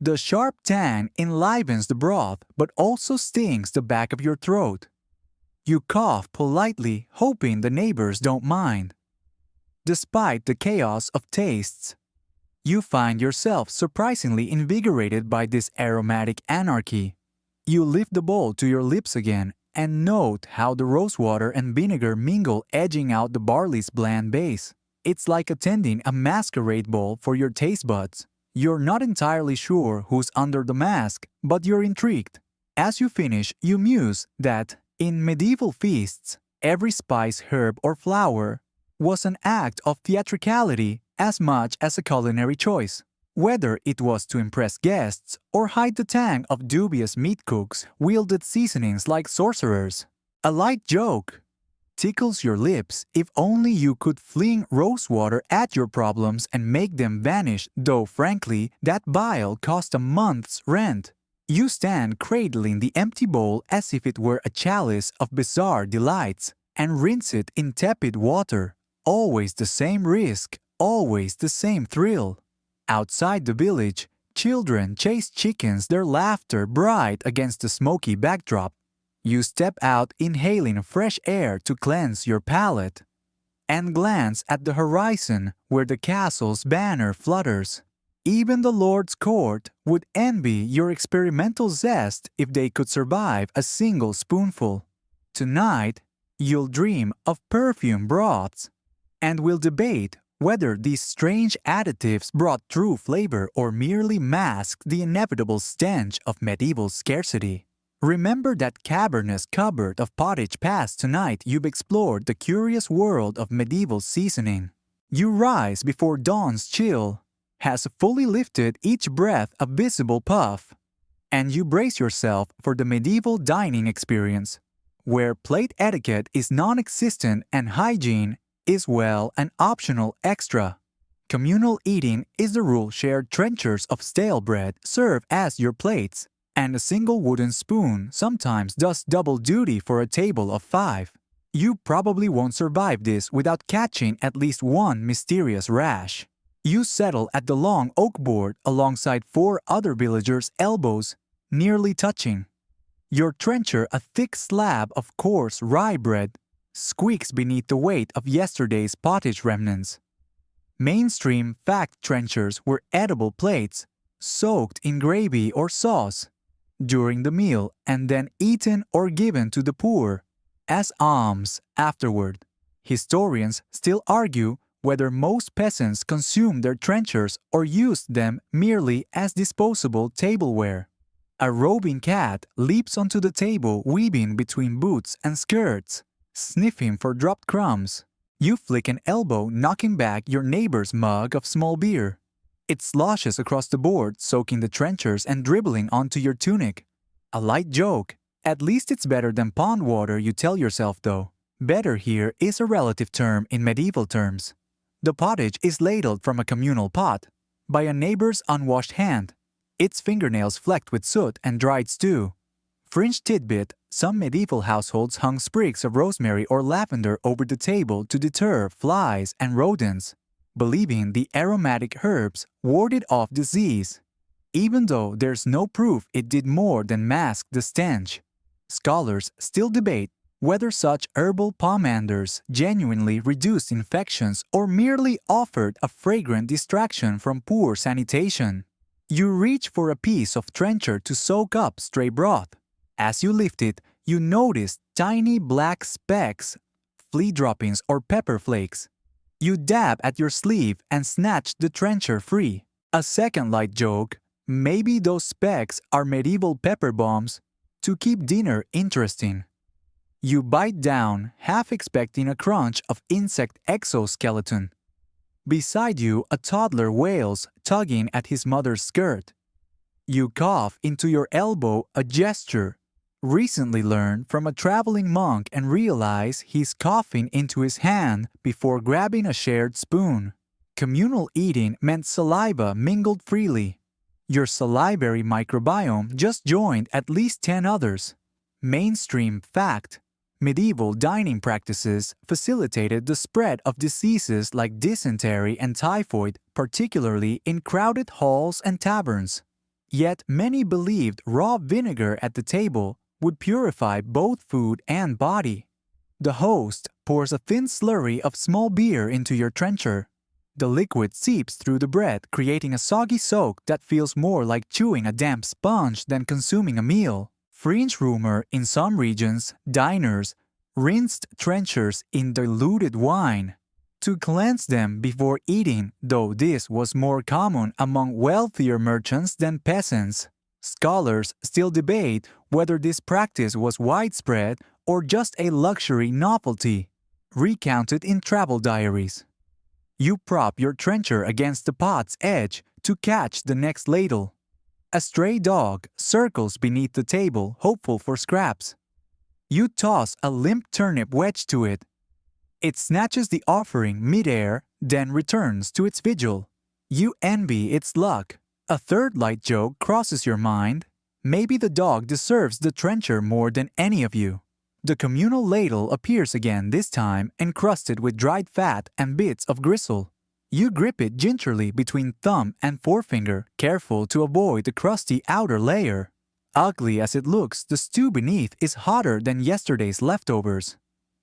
The sharp tang enlivens the broth but also stings the back of your throat. You cough politely, hoping the neighbors don't mind. Despite the chaos of tastes, you find yourself surprisingly invigorated by this aromatic anarchy. You lift the bowl to your lips again and note how the rosewater and vinegar mingle, edging out the barley's bland base. It's like attending a masquerade ball for your taste buds. You're not entirely sure who's under the mask, but you're intrigued. As you finish, you muse that, in medieval feasts, every spice, herb, or flower was an act of theatricality as much as a culinary choice. Whether it was to impress guests or hide the tang of dubious meat cooks wielded seasonings like sorcerers. A light joke tickles your lips if only you could fling rose water at your problems and make them vanish, though frankly, that bile cost a month's rent. You stand cradling the empty bowl as if it were a chalice of bizarre delights and rinse it in tepid water. Always the same risk, always the same thrill. Outside the village, children chase chickens, their laughter bright against the smoky backdrop. You step out inhaling fresh air to cleanse your palate and glance at the horizon where the castle's banner flutters. Even the Lord's court would envy your experimental zest if they could survive a single spoonful. Tonight, you'll dream of perfume broths and will debate whether these strange additives brought true flavor or merely masked the inevitable stench of medieval scarcity. Remember that cavernous cupboard of pottage past tonight you've explored the curious world of medieval seasoning. You rise before dawn's chill has fully lifted each breath a visible puff, and you brace yourself for the medieval dining experience, where plate etiquette is non-existent and hygiene is, well, an optional extra. Communal eating is the rule. Shared trenchers of stale bread serve as your plates, and a single wooden spoon sometimes does double duty for a table of 5. You probably won't survive this without catching at least one mysterious rash. You settle at the long oak board alongside 4 other villagers' elbows, nearly touching. Your trencher, a thick slab of coarse rye bread, squeaks beneath the weight of yesterday's pottage remnants. Mainstream fact trenchers were edible plates, soaked in gravy or sauce during the meal and then eaten or given to the poor as alms afterward. Historians still argue whether most peasants consumed their trenchers or used them merely as disposable tableware. A roving cat leaps onto the table, weaving between boots and skirts, sniffing for dropped crumbs. You flick an elbow, knocking back your neighbor's mug of small beer. It sloshes across the board, soaking the trenchers and dribbling onto your tunic. A light joke. At least it's better than pond water, you tell yourself, though. Better here is a relative term in medieval terms. The pottage is ladled from a communal pot by a neighbor's unwashed hand, its fingernails flecked with soot and dried stew. Fringe tidbit, some medieval households hung sprigs of rosemary or lavender over the table to deter flies and rodents, believing the aromatic herbs warded off disease, even though there's no proof it did more than mask the stench. Scholars still debate whether such herbal pomanders genuinely reduced infections or merely offered a fragrant distraction from poor sanitation. You reach for a piece of trencher to soak up stray broth. As you lift it, you notice tiny black specks, flea droppings or pepper flakes. You dab at your sleeve and snatch the trencher free. A second light joke, maybe those specks are medieval pepper bombs to keep dinner interesting. You bite down, half expecting a crunch of insect exoskeleton. Beside you, a toddler wails, tugging at his mother's skirt. You cough into your elbow, a gesture recently learned from a traveling monk, and realize he's coughing into his hand before grabbing a shared spoon. Communal eating meant saliva mingled freely. Your salivary microbiome just joined at least 10 others. Mainstream fact. Medieval dining practices facilitated the spread of diseases like dysentery and typhoid, particularly in crowded halls and taverns. Yet many believed raw vinegar at the table would purify both food and body. The host pours a thin slurry of small beer into your trencher. The liquid seeps through the bread, creating a soggy soak that feels more like chewing a damp sponge than consuming a meal. Fringe rumor, in some regions, diners rinsed trenchers in diluted wine. to cleanse them before eating, though this was more common among wealthier merchants than peasants. Scholars still debate whether this practice was widespread or just a luxury novelty, recounted in travel diaries. You prop your trencher against the pot's edge to catch the next ladle. A stray dog circles beneath the table, hopeful for scraps. You toss a limp turnip wedge to it. It snatches the offering mid-air, then returns to its vigil. You envy its luck. A third light joke crosses your mind. Maybe the dog deserves the trencher more than any of you. The communal ladle appears again, this time encrusted with dried fat and bits of gristle. You grip it gingerly between thumb and forefinger, careful to avoid the crusty outer layer. Ugly as it looks, the stew beneath is hotter than yesterday's leftovers.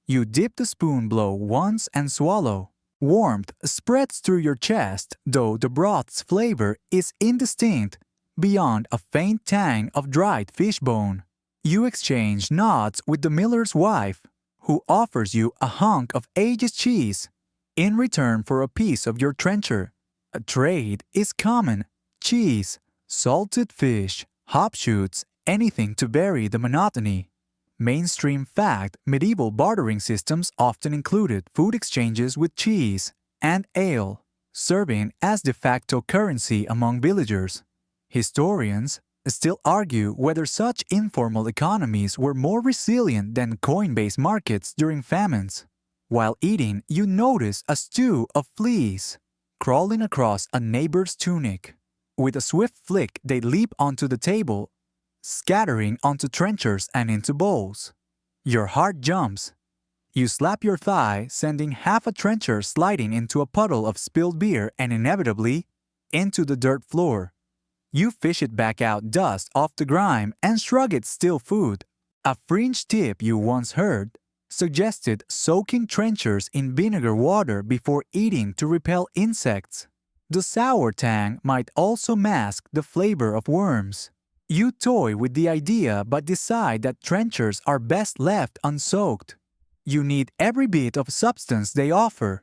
You dip the spoon below once and swallow. Warmth spreads through your chest, though the broth's flavor is indistinct beyond a faint tang of dried fish bone. You exchange nods with the miller's wife, who offers you a hunk of aged cheese in return for a piece of your trencher. A trade is common: cheese, salted fish, hop shoots, anything to vary the monotony. Mainstream fact, medieval bartering systems often included food exchanges with cheese and ale, serving as de facto currency among villagers. Historians still argue whether such informal economies were more resilient than coin-based markets during famines. While eating, you notice a stew of fleas crawling across a neighbor's tunic. With a swift flick, they leap onto the table, scattering onto trenchers and into bowls. Your heart jumps. You slap your thigh, sending half a trencher sliding into a puddle of spilled beer and inevitably into the dirt floor. You fish it back out, dust off the grime, and shrug it's still food. A fringe tip you once heard suggested soaking trenchers in vinegar water before eating to repel insects. The sour tang might also mask the flavor of worms. You toy with the idea but decide that trenchers are best left unsoaked. You need every bit of substance they offer.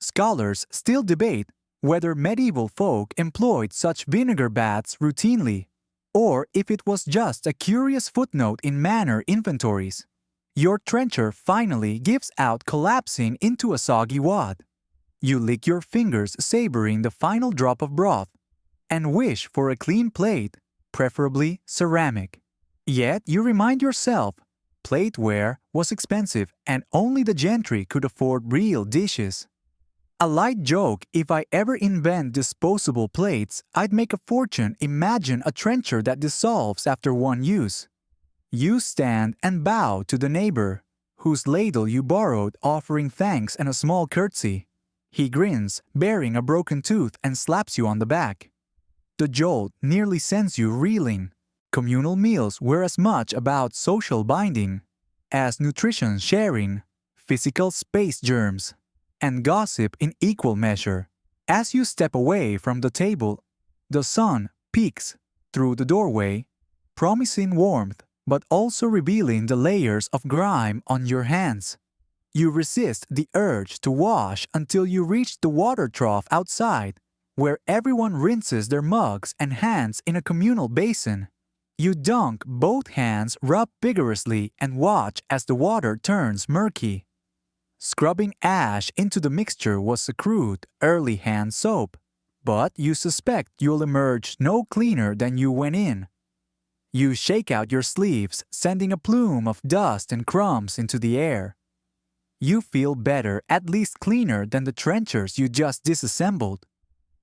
Scholars still debate whether medieval folk employed such vinegar baths routinely, or if it was just a curious footnote in manor inventories. Your trencher finally gives out, collapsing into a soggy wad. You lick your fingers, savoring the final drop of broth, and wish for a clean plate, preferably ceramic. Yet you remind yourself, plateware was expensive and only the gentry could afford real dishes. A light joke: if I ever invent disposable plates, I'd make a fortune. Imagine a trencher that dissolves after one use. You stand and bow to the neighbor, whose ladle you borrowed, offering thanks and a small curtsy. He grins, bearing a broken tooth, and slaps you on the back. The jolt nearly sends you reeling. Communal meals were as much about social binding as nutrition sharing, physical space germs, and gossip in equal measure. As you step away from the table, the sun peeks through the doorway, promising warmth but also revealing the layers of grime on your hands. You resist the urge to wash until you reach the water trough outside, where everyone rinses their mugs and hands in a communal basin. You dunk both hands, rub vigorously, and watch as the water turns murky. Scrubbing ash into the mixture was a crude, early hand soap, but you suspect you'll emerge no cleaner than you went in. You shake out your sleeves, sending a plume of dust and crumbs into the air. You feel better, at least cleaner than the trenchers you just disassembled.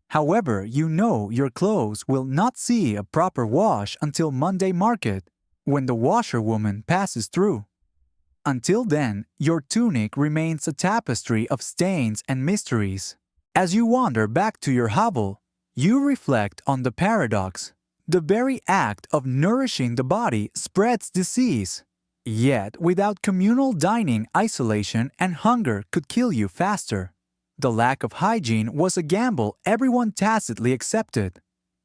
However, you know your clothes will not see a proper wash until Monday market, when the washerwoman passes through. Until then, your tunic remains a tapestry of stains and mysteries. As you wander back to your hovel, you reflect on the paradox. The very act of nourishing the body spreads disease. Yet, without communal dining, isolation and hunger could kill you faster. The lack of hygiene was a gamble everyone tacitly accepted.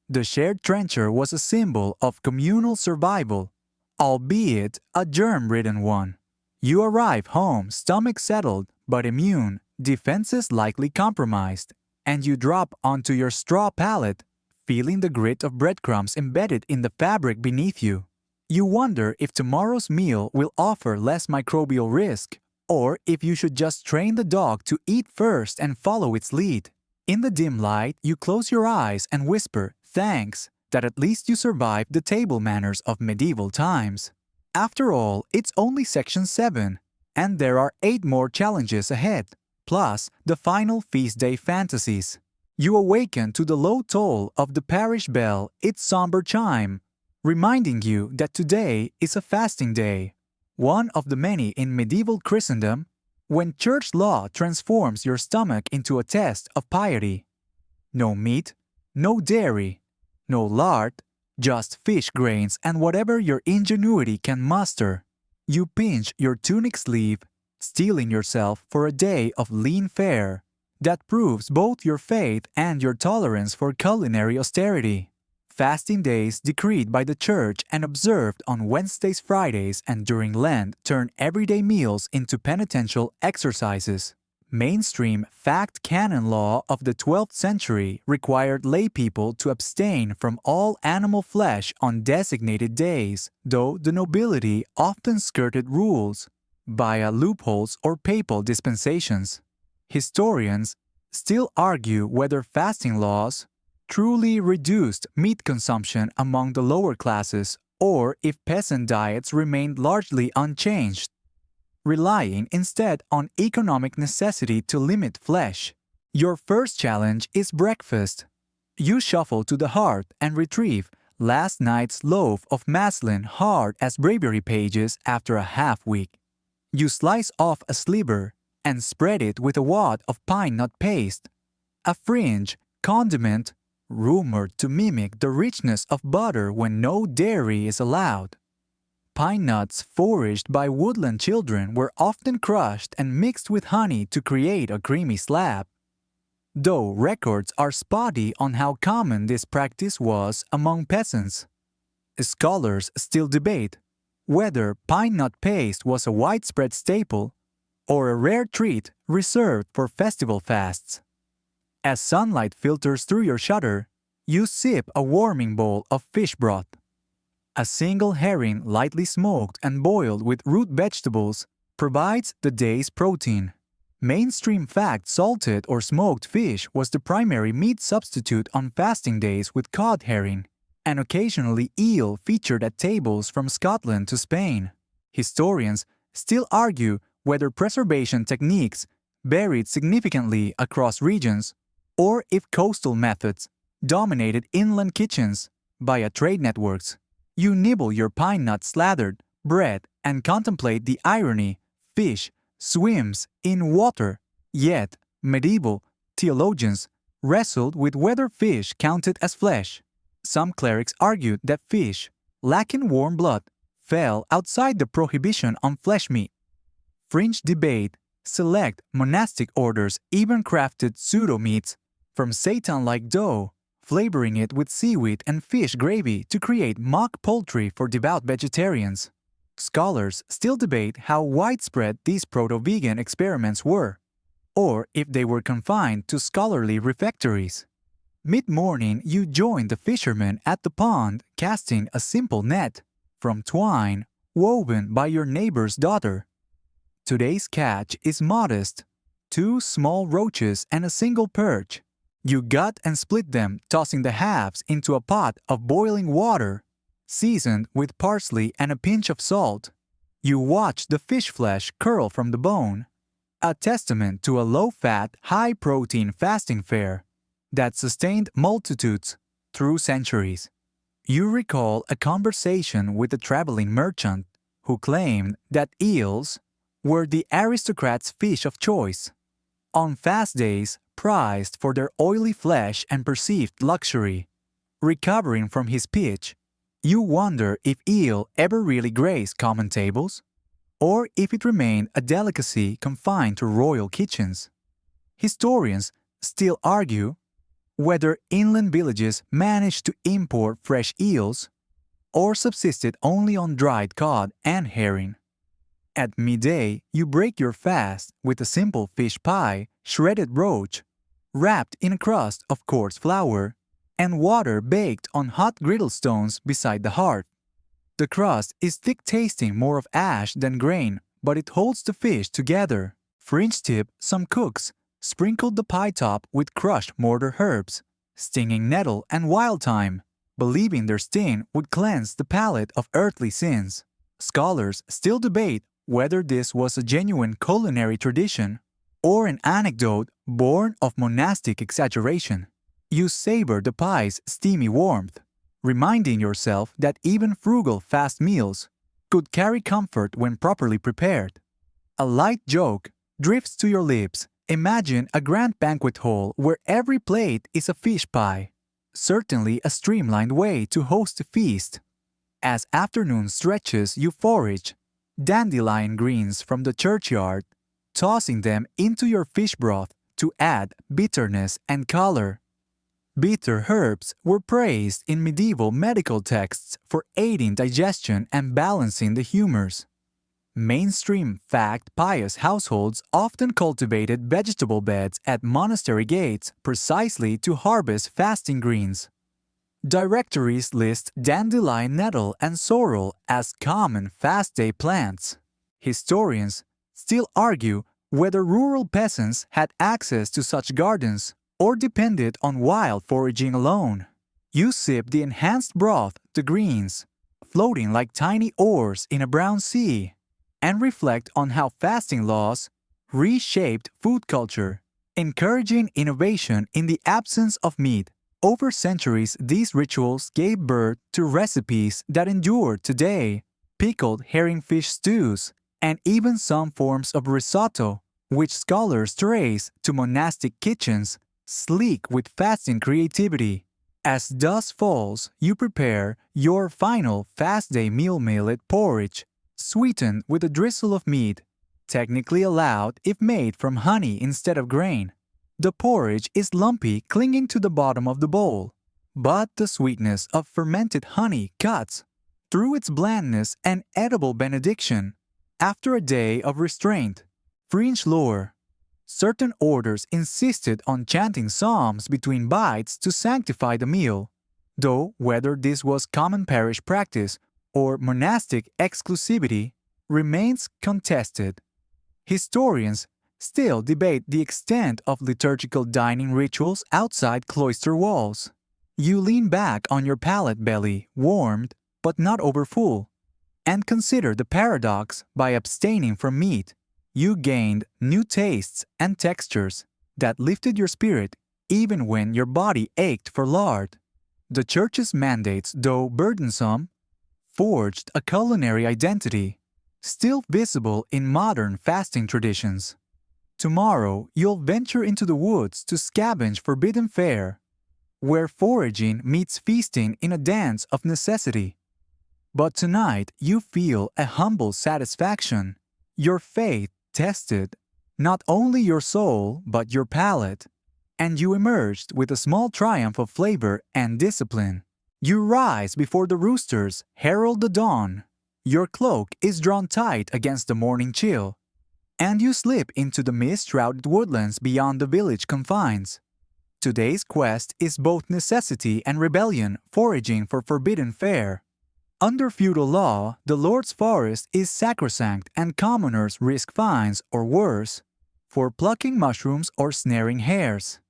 The shared trencher was a symbol of communal survival, albeit a germ-ridden one. You arrive home, stomach settled but immune, defenses likely compromised, and you drop onto your straw pallet, feeling the grit of breadcrumbs embedded in the fabric beneath you. You wonder if tomorrow's meal will offer less microbial risk, or if you should just train the dog to eat first and follow its lead. In the dim light, you close your eyes and whisper, "Thanks, that at least you survived the table manners of medieval times." After all, it's only Section 7, and there are 8 more challenges ahead, plus the final feast day fantasies. You awaken to the low toll of the parish bell, its somber chime, reminding you that today is a fasting day, one of the many in medieval Christendom, when church law transforms your stomach into a test of piety. No meat, no dairy, no lard, just fish grains and whatever your ingenuity can muster. You pinch your tunic sleeve, steeling yourself for a day of lean fare that proves both your faith and your tolerance for culinary austerity. Fasting days decreed by the Church and observed on Wednesdays, Fridays, and during Lent turn everyday meals into penitential exercises. Mainstream fact canon law of the 12th century required laypeople to abstain from all animal flesh on designated days, though the nobility often skirted rules via loopholes or papal dispensations. Historians still argue whether fasting laws truly reduced meat consumption among the lower classes or if peasant diets remained largely unchanged, relying instead on economic necessity to limit flesh. Your first challenge is breakfast. You shuffle to the hearth and retrieve last night's loaf of muslin hard as breviary pages after a half week. You slice off a sliver and spread it with a wad of pine nut paste, a fringe condiment rumored to mimic the richness of butter when no dairy is allowed. Pine nuts foraged by woodland children were often crushed and mixed with honey to create a creamy slab. Though records are spotty on how common this practice was among peasants, scholars still debate whether pine nut paste was a widespread staple or a rare treat reserved for festival fasts. As sunlight filters through your shutter, you sip a warming bowl of fish broth. A single herring lightly smoked and boiled with root vegetables provides the day's protein. Mainstream fact salted or smoked fish was the primary meat substitute on fasting days with cod herring, and occasionally eel featured at tables from Scotland to Spain. Historians still argue whether preservation techniques varied significantly across regions or if coastal methods dominated inland kitchens via trade networks. You nibble your pine nut slathered bread and contemplate the irony: fish swims in water. Yet, medieval theologians wrestled with whether fish counted as flesh. Some clerics argued that fish, lacking warm blood, fell outside the prohibition on flesh meat. Fringe debate, select monastic orders even crafted pseudo-meats from seitan-like dough, flavoring it with seaweed and fish gravy to create mock poultry for devout vegetarians. Scholars still debate how widespread these proto-vegan experiments were, or if they were confined to scholarly refectories. Mid-morning, you join the fishermen at the pond casting a simple net from twine woven by your neighbor's daughter. Today's catch is modest: 2 small roaches and a single perch. You gut and split them, tossing the halves into a pot of boiling water, seasoned with parsley and a pinch of salt. You watch the fish flesh curl from the bone, a testament to a low-fat, high-protein fasting fare that sustained multitudes through centuries. You recall a conversation with a traveling merchant who claimed that eels were the aristocrat's fish of choice, on fast days prized for their oily flesh and perceived luxury. Recovering from his pitch, you wonder if eel ever really graced common tables, or if it remained a delicacy confined to royal kitchens. Historians still argue whether inland villages managed to import fresh eels or subsisted only on dried cod and herring. At midday, you break your fast with a simple fish pie, shredded roach, wrapped in a crust of coarse flour, and water baked on hot griddle stones beside the hearth. The crust is thick, tasting more of ash than grain, but it holds the fish together. Fringe tip, some cooks sprinkled the pie top with crushed mortar herbs, stinging nettle and wild thyme, believing their sting would cleanse the palate of earthly sins. Scholars still debate whether this was a genuine culinary tradition or an anecdote born of monastic exaggeration. You savor the pie's steamy warmth, reminding yourself that even frugal fast meals could carry comfort when properly prepared. A light joke drifts to your lips. Imagine a grand banquet hall where every plate is a fish pie. Certainly a streamlined way to host a feast. As afternoon stretches, you forage dandelion greens from the churchyard, tossing them into your fish broth to add bitterness and color. Bitter herbs were praised in medieval medical texts for aiding digestion and balancing the humors. Mainstream pious households often cultivated vegetable beds at monastery gates precisely to harvest fasting greens. Directories list dandelion, nettle, and sorrel as common fast-day plants. Historians still argue whether rural peasants had access to such gardens or depended on wild foraging alone. You sip the enhanced broth, the greens, floating like tiny oars in a brown sea, and reflect on how fasting laws reshaped food culture, encouraging innovation in the absence of meat. Over centuries, these rituals gave birth to recipes that endure today: pickled herring-fish stews, and even some forms of risotto, which scholars trace to monastic kitchens sleek with fasting creativity. As dusk falls, you prepare your final fast-day meal: millet porridge, sweetened with a drizzle of mead, technically allowed if made from honey instead of grain. The porridge is lumpy, clinging to the bottom of the bowl, but the sweetness of fermented honey cuts through its blandness, an edible benediction after a day of restraint. Fringe lore: certain orders insisted on chanting psalms between bites to sanctify the meal, though whether this was common parish practice or monastic exclusivity remains contested. Historians still debate the extent of liturgical dining rituals outside cloister walls. You lean back on your pallet belly, warmed but not overfull, and consider the paradox: by abstaining from meat, you gained new tastes and textures that lifted your spirit even when your body ached for lard. The Church's mandates, though burdensome, forged a culinary identity, still visible in modern fasting traditions. Tomorrow, you'll venture into the woods to scavenge forbidden fare, where foraging meets feasting in a dance of necessity. But tonight, you feel a humble satisfaction. Your faith tested not only your soul but your palate, and you emerged with a small triumph of flavor and discipline. You rise before the roosters herald the dawn. Your cloak is drawn tight against the morning chill, and you slip into the mist-shrouded woodlands beyond the village confines. Today's quest is both necessity and rebellion, foraging for forbidden fare. Under feudal law, the Lord's forest is sacrosanct, and commoners risk fines or worse for plucking mushrooms or snaring hares.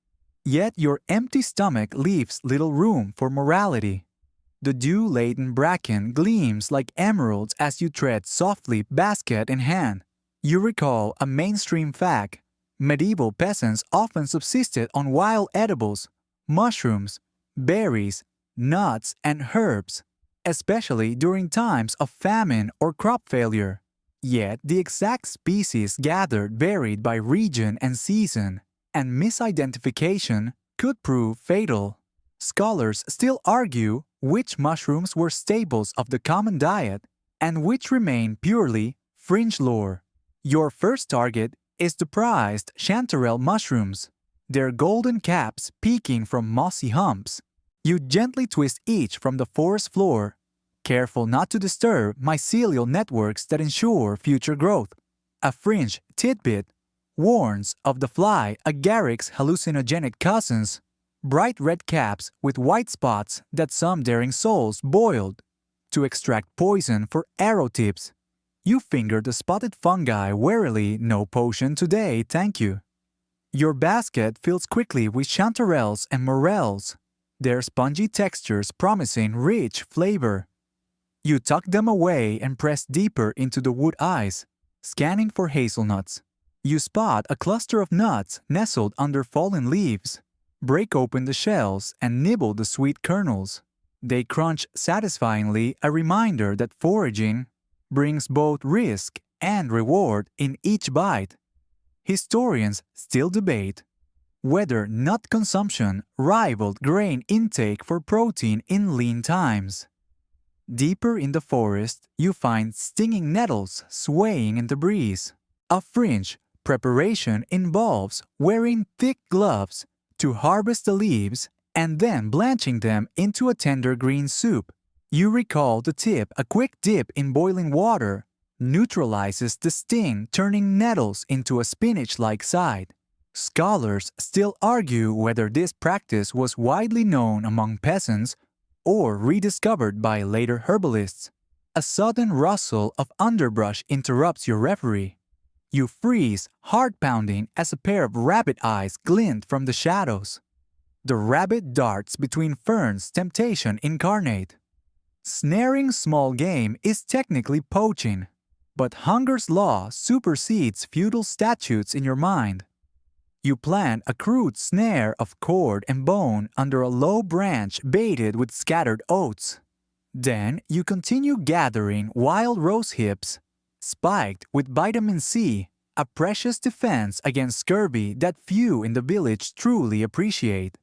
Yet your empty stomach leaves little room for morality. The dew-laden bracken gleams like emeralds as you tread softly, basket in hand. You recall a mainstream fact: medieval peasants often subsisted on wild edibles, mushrooms, berries, nuts, and herbs, especially during times of famine or crop failure. Yet the exact species gathered varied by region and season, and misidentification could prove fatal. Scholars still argue which mushrooms were staples of the common diet and which remain purely fringe lore. Your first target is the prized chanterelle mushrooms, their golden caps peeking from mossy humps. You gently twist each from the forest floor, careful not to disturb mycelial networks that ensure future growth. A fringe tidbit warns of the fly agaric's hallucinogenic cousins, bright red caps with white spots that some daring souls boiled to extract poison for arrow tips. You finger the spotted fungi warily. No potion today, thank you. Your basket fills quickly with chanterelles and morels, their spongy textures promising rich flavor. You tuck them away and press deeper into the wood eyes, scanning for hazelnuts. You spot a cluster of nuts nestled under fallen leaves. Break open the shells and nibble the sweet kernels. They crunch satisfyingly, a reminder that foraging brings both risk and reward in each bite. Historians still debate whether nut consumption rivaled grain intake for protein in lean times. Deeper in the forest, you find stinging nettles swaying in the breeze. A fringe preparation involves wearing thick gloves to harvest the leaves and then blanching them into a tender green soup. You recall the tip: a quick dip in boiling water neutralizes the sting, turning nettles into a spinach-like side. Scholars still argue whether this practice was widely known among peasants or rediscovered by later herbalists. A sudden rustle of underbrush interrupts your reverie. You freeze, heart pounding, as a pair of rabbit eyes glint from the shadows. The rabbit darts between ferns, temptation incarnate. Snaring small game is technically poaching, but hunger's law supersedes feudal statutes in your mind. You plant a crude snare of cord and bone under a low branch baited with scattered oats. Then you continue gathering wild rose hips, spiked with vitamin C, a precious defense against scurvy that few in the village truly appreciate.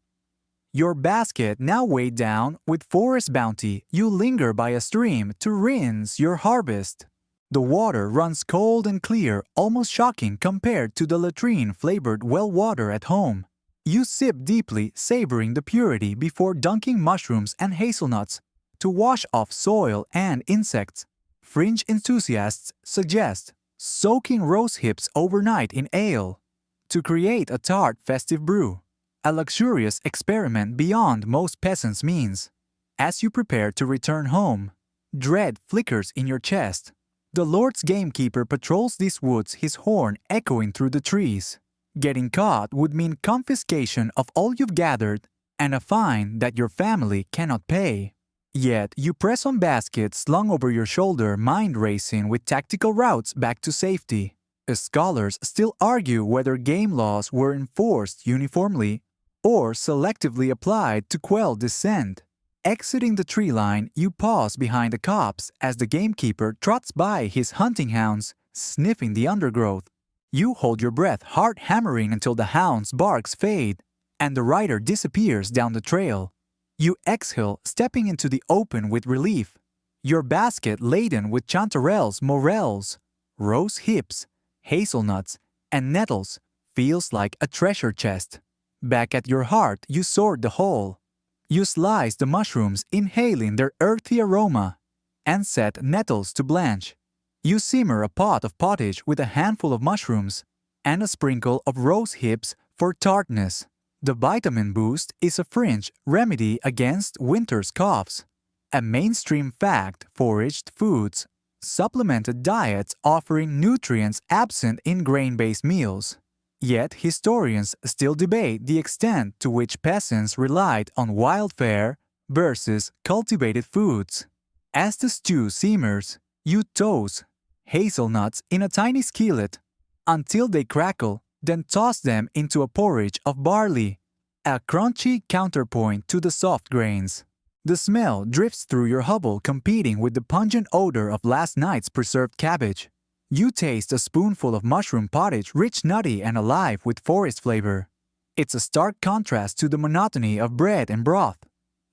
Your basket now weighed down with forest bounty, you linger by a stream to rinse your harvest. The water runs cold and clear, almost shocking compared to the latrine-flavored well water at home. You sip deeply, savoring the purity before dunking mushrooms and hazelnuts to wash off soil and insects. Fringe enthusiasts suggest soaking rose hips overnight in ale to create a tart festive brew, a luxurious experiment beyond most peasants' means. As you prepare to return home, dread flickers in your chest. The Lord's gamekeeper patrols these woods, his horn echoing through the trees. Getting caught would mean confiscation of all you've gathered and a fine that your family cannot pay. Yet you press on baskets slung over your shoulder, mind racing with tactical routes back to safety. Scholars still argue whether game laws were enforced uniformly or selectively applied to quell dissent. Exiting the tree line, you pause behind the copse as the gamekeeper trots by his hunting hounds, sniffing the undergrowth. You hold your breath, heart hammering until the hound's barks fade and the rider disappears down the trail. You exhale, stepping into the open with relief. Your basket laden with chanterelles, morels, rose hips, hazelnuts, and nettles feels like a treasure chest. Back at your heart, you sort the whole. You slice the mushrooms, inhaling their earthy aroma, and set nettles to blanch. You simmer a pot of pottage with a handful of mushrooms and a sprinkle of rose hips for tartness. The vitamin boost is a fringe remedy against winter's coughs. A mainstream fact, foraged foods supplemented diets offering nutrients absent in grain-based meals. Yet historians still debate the extent to which peasants relied on wildfare versus cultivated foods. As the stew simmers, you toast hazelnuts in a tiny skillet until they crackle, then toss them into a porridge of barley, a crunchy counterpoint to the soft grains. The smell drifts through your hovel, competing with the pungent odor of last night's preserved cabbage. You taste a spoonful of mushroom pottage, rich, nutty, and alive with forest flavor. It's a stark contrast to the monotony of bread and broth.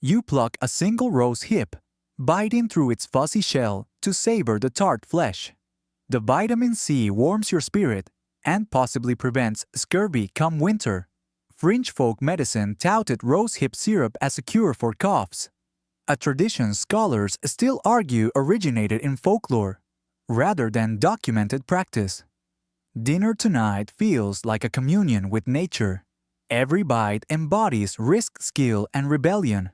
You pluck a single rose hip, biting through its fuzzy shell to savor the tart flesh. The vitamin C warms your spirit and possibly prevents scurvy come winter. Fringe folk medicine touted rose hip syrup as a cure for coughs. a tradition scholars still argue originated in folklore, rather than documented practice. Dinner tonight feels like a communion with nature. Every bite embodies risk, skill, and rebellion.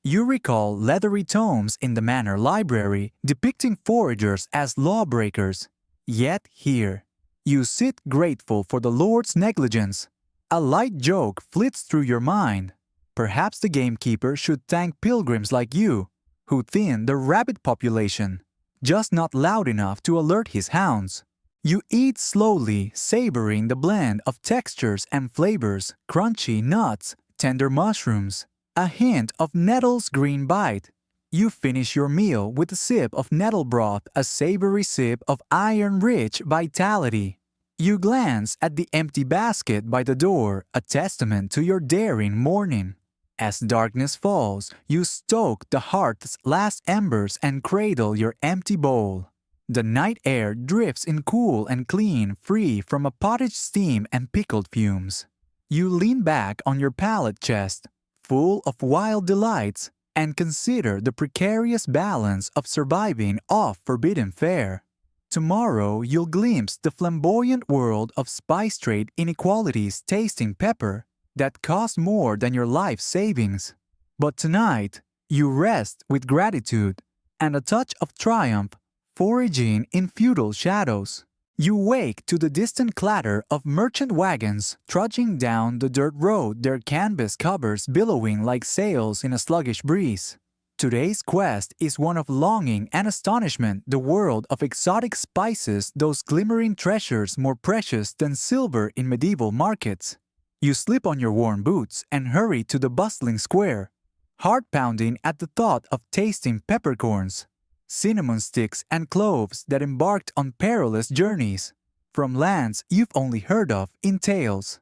You recall leathery tomes in the manor library depicting foragers as lawbreakers. Yet here, you sit grateful for the Lord's negligence. A light joke flits through your mind. Perhaps the gamekeeper should thank pilgrims like you, who thin the rabbit population, just not loud enough to alert his hounds. You eat slowly, savoring the blend of textures and flavors, crunchy nuts, tender mushrooms, a hint of nettle's green bite. You finish your meal with a sip of nettle broth, a savory sip of iron-rich vitality. You glance at the empty basket by the door, a testament to your daring morning. As darkness falls, you stoke the hearth's last embers and cradle your empty bowl. The night air drifts in cool and clean, free from a pottage steam and pickled fumes. You lean back on your pallet chest, full of wild delights, and consider the precarious balance of surviving off forbidden fare. Tomorrow you'll glimpse the flamboyant world of spice trade inequalities, tasting pepper that cost more than your life savings. But tonight, you rest with gratitude and a touch of triumph, foraging in feudal shadows. You wake to the distant clatter of merchant wagons trudging down the dirt road, their canvas covers billowing like sails in a sluggish breeze. Today's quest is one of longing and astonishment, the world of exotic spices, those glimmering treasures more precious than silver in medieval markets. You slip on your worn boots and hurry to the bustling square, heart pounding at the thought of tasting peppercorns, cinnamon sticks, and cloves that embarked on perilous journeys from lands you've only heard of in tales.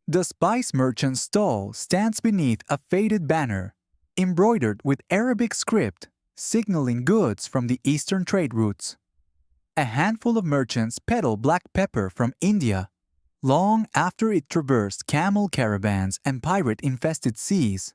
The spice merchant's stall stands beneath a faded banner, embroidered with Arabic script, signaling goods from the eastern trade routes. A handful of merchants peddle black pepper from India, long after it traversed camel caravans and pirate-infested seas.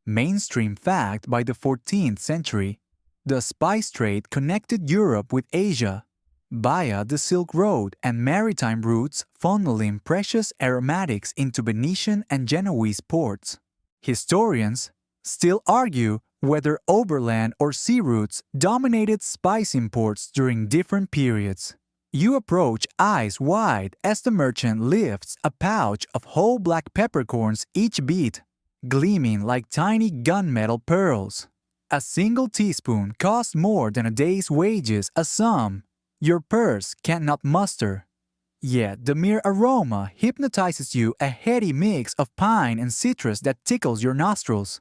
Mainstream fact by the 14th century, the spice trade connected Europe with Asia via the Silk Road and maritime routes, funneling precious aromatics into Venetian and Genoese ports. Historians still argue whether overland or sea routes dominated spice imports during different periods. You approach eyes wide as the merchant lifts a pouch of whole black peppercorns, each bead gleaming like tiny gunmetal pearls. A single teaspoon costs more than a day's wages, a sum your purse cannot muster. Yet the mere aroma hypnotizes you, a heady mix of pine and citrus that tickles your nostrils.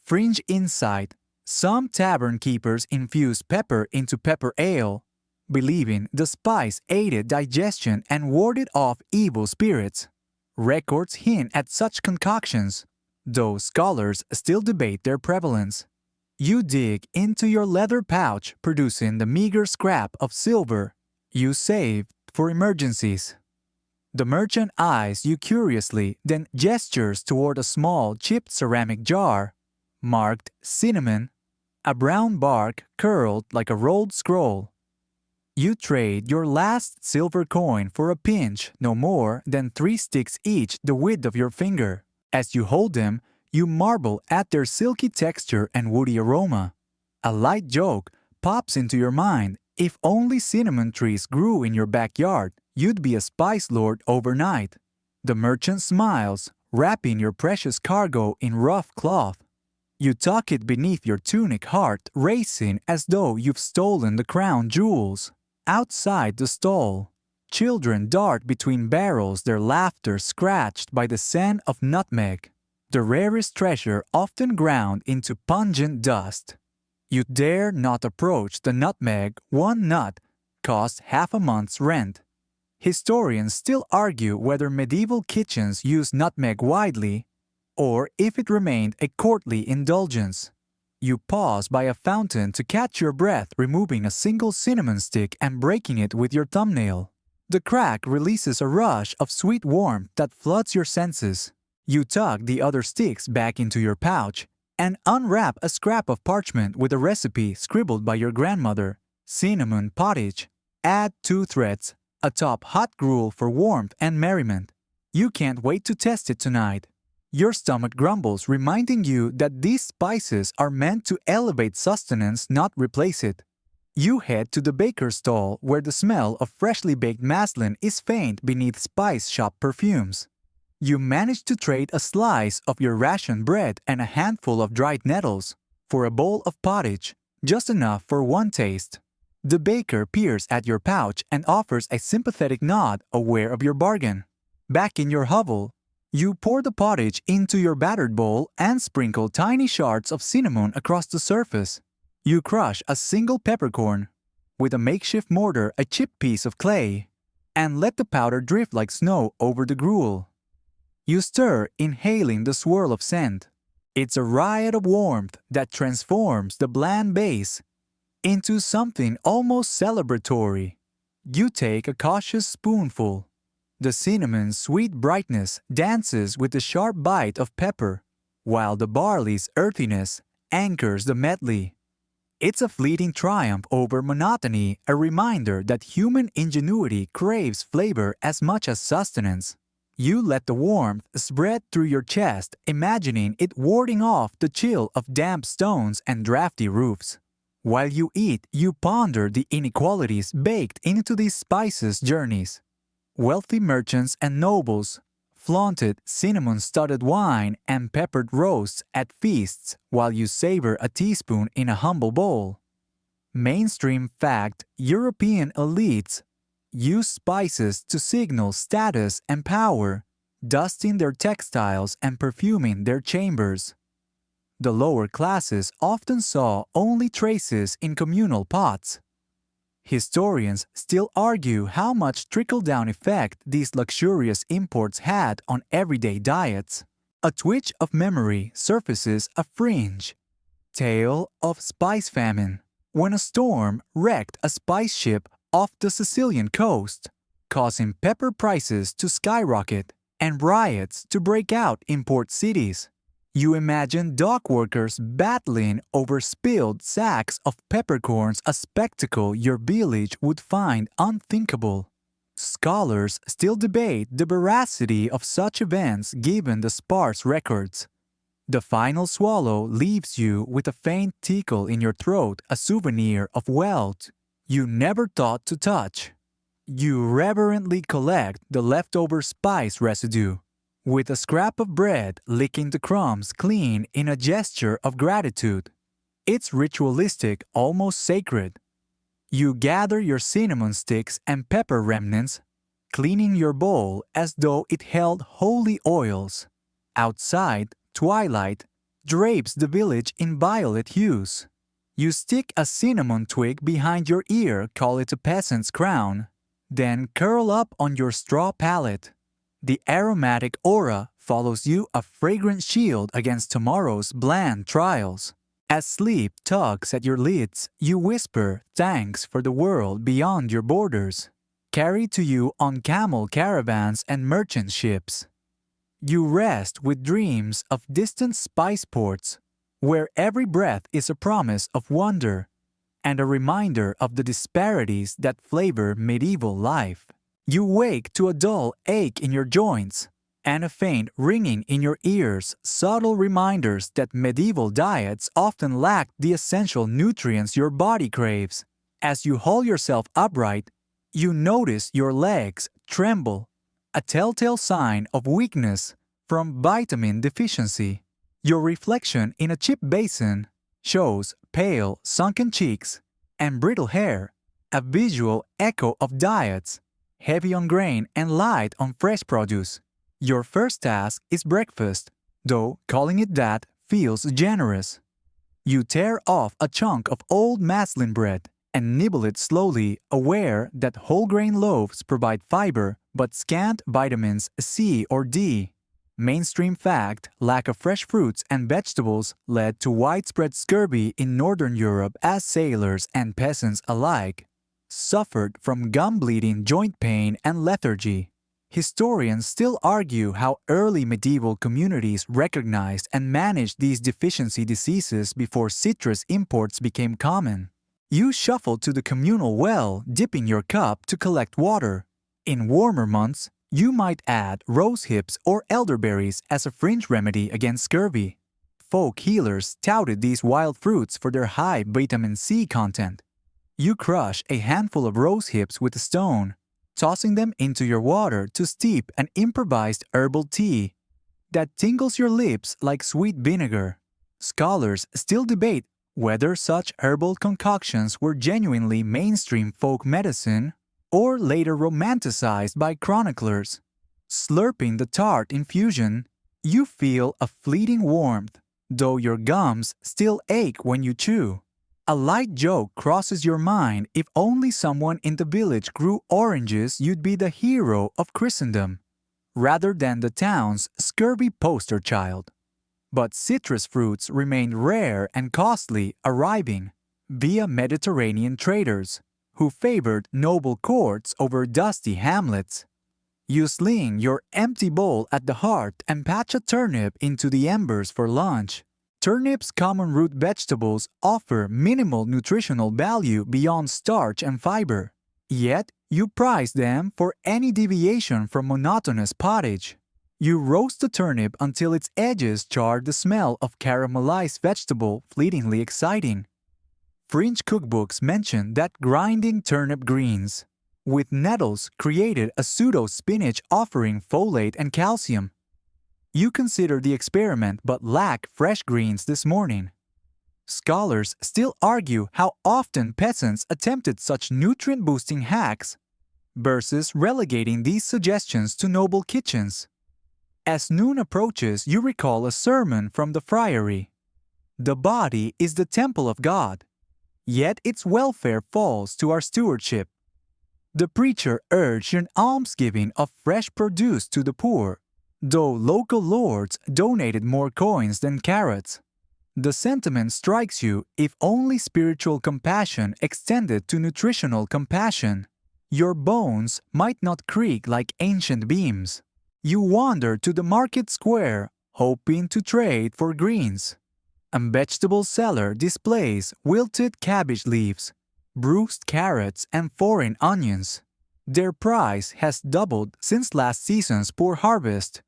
Fringe insight: some tavern keepers infuse pepper into pepper ale, believing the spice aided digestion and warded off evil spirits. Records hint at such concoctions, though scholars still debate their prevalence. You dig into your leather pouch, producing the meager scrap of silver you saved for emergencies. The merchant eyes you curiously, then gestures toward a small chipped ceramic jar, marked cinnamon, a brown bark curled like a rolled scroll. You trade your last silver coin for a pinch no more than 3 sticks each, the width of your finger. As you hold them, you marvel at their silky texture and woody aroma. A light joke pops into your mind: if only cinnamon trees grew in your backyard, you'd be a spice lord overnight. The merchant smiles, wrapping your precious cargo in rough cloth. You tuck it beneath your tunic, heart racing as though you've stolen the crown jewels. Outside the stall, children dart between barrels, their laughter scratched by the scent of nutmeg, the rarest treasure often ground into pungent dust. You dare not approach the nutmeg. One nut cost half a month's rent. Historians still argue whether medieval kitchens used nutmeg widely, or if it remained a courtly indulgence. You pause by a fountain to catch your breath, removing a single cinnamon stick and breaking it with your thumbnail. The crack releases a rush of sweet warmth that floods your senses. You tuck the other sticks back into your pouch, And unwrap a scrap of parchment with a recipe scribbled by your grandmother. Cinnamon pottage. Add 2 threads, atop hot gruel for warmth and merriment. You can't wait to test it tonight. Your stomach grumbles, reminding you that these spices are meant to elevate sustenance, not replace it. You head to the baker's stall where the smell of freshly baked muslin is faint beneath spice shop perfumes. You manage to trade a slice of your ration bread and a handful of dried nettles for a bowl of pottage, just enough for one taste. The baker peers at your pouch and offers a sympathetic nod, aware of your bargain. Back in your hovel, you pour the pottage into your battered bowl and sprinkle tiny shards of cinnamon across the surface. You crush a single peppercorn with a makeshift mortar, a chipped piece of clay, and let the powder drift like snow over the gruel. You stir, inhaling the swirl of scent. It's a riot of warmth that transforms the bland base into something almost celebratory. You take a cautious spoonful. The cinnamon's sweet brightness dances with the sharp bite of pepper, while the barley's earthiness anchors the medley. It's a fleeting triumph over monotony, a reminder that human ingenuity craves flavor as much as sustenance. You let the warmth spread through your chest, imagining it warding off the chill of damp stones and drafty roofs. While you eat, you ponder the inequalities baked into these spices' journeys. Wealthy merchants and nobles flaunted cinnamon-studded wine and peppered roasts at feasts while you savor a teaspoon in a humble bowl. Mainstream fact, European elites use spices to signal status and power, dusting their textiles and perfuming their chambers. The lower classes often saw only traces in communal pots. Historians still argue how much trickle-down effect these luxurious imports had on everyday diets. A twitch of memory surfaces a fringe tale of spice famine, when a storm wrecked a spice ship off the Sicilian coast, causing pepper prices to skyrocket and riots to break out in port cities. You imagine dock workers battling over spilled sacks of peppercorns, a spectacle your village would find unthinkable. Scholars still debate the veracity of such events given the sparse records. The final swallow leaves you with a faint tickle in your throat, a souvenir of wealth you never thought to touch. You reverently collect the leftover spice residue, with a scrap of bread licking the crumbs clean in a gesture of gratitude. It's ritualistic, almost sacred. You gather your cinnamon sticks and pepper remnants, cleaning your bowl as though it held holy oils. Outside, twilight drapes the village in violet hues. You stick a cinnamon twig behind your ear, call it a peasant's crown, then curl up on your straw pallet. The aromatic aura follows you, a fragrant shield against tomorrow's bland trials. As sleep tugs at your lids, you whisper thanks for the world beyond your borders, carried to you on camel caravans and merchant ships. You rest with dreams of distant spice ports, where every breath is a promise of wonder and a reminder of the disparities that flavor medieval life. You wake to a dull ache in your joints and a faint ringing in your ears, subtle reminders that medieval diets often lacked the essential nutrients your body craves. As you haul yourself upright, you notice your legs tremble, a telltale sign of weakness from vitamin deficiency. Your reflection in a chip basin shows pale, sunken cheeks and brittle hair, a visual echo of diets heavy on grain and light on fresh produce. Your first task is breakfast, though calling it that feels generous. You tear off a chunk of old muslin bread and nibble it slowly, aware that whole grain loaves provide fiber but scant vitamins C or D. Mainstream fact, lack of fresh fruits and vegetables led to widespread scurvy in Northern Europe, as sailors and peasants alike suffered from gum bleeding, joint pain, and lethargy. Historians still argue how early medieval communities recognized and managed these deficiency diseases before citrus imports became common. You shuffle to the communal well, dipping your cup to collect water. In warmer months, you might add rose hips or elderberries as a fringe remedy against scurvy. Folk healers touted these wild fruits for their high vitamin C content. You crush a handful of rose hips with a stone, tossing them into your water to steep an improvised herbal tea that tingles your lips like sweet vinegar. Scholars still debate whether such herbal concoctions were genuinely mainstream folk medicine or later romanticized by chroniclers. Slurping the tart infusion, you feel a fleeting warmth, though your gums still ache when you chew. A light joke crosses your mind: if only someone in the village grew oranges, you'd be the hero of Christendom, rather than the town's scurvy poster child. But citrus fruits remained rare and costly, arriving via Mediterranean traders, who favored noble courts over dusty hamlets. You sling your empty bowl at the hearth and patch a turnip into the embers for lunch. Turnips, common root vegetables, offer minimal nutritional value beyond starch and fiber. Yet, you prize them for any deviation from monotonous pottage. You roast the turnip until its edges char, the smell of caramelized vegetable fleetingly exciting. French cookbooks mention that grinding turnip greens with nettles created a pseudo-spinach offering folate and calcium. You consider the experiment but lack fresh greens this morning. Scholars still argue how often peasants attempted such nutrient-boosting hacks versus relegating these suggestions to noble kitchens. As noon approaches, you recall a sermon from the friary. The body is the temple of God, yet its welfare falls to our stewardship. The preacher urged an almsgiving of fresh produce to the poor, though local lords donated more coins than carrots. The sentiment strikes you: if only spiritual compassion extended to nutritional compassion, your bones might not creak like ancient beams. You wander to the market square, hoping to trade for greens. A vegetable seller displays wilted cabbage leaves, bruised carrots, and foreign onions. Their price has doubled since last season's poor harvest.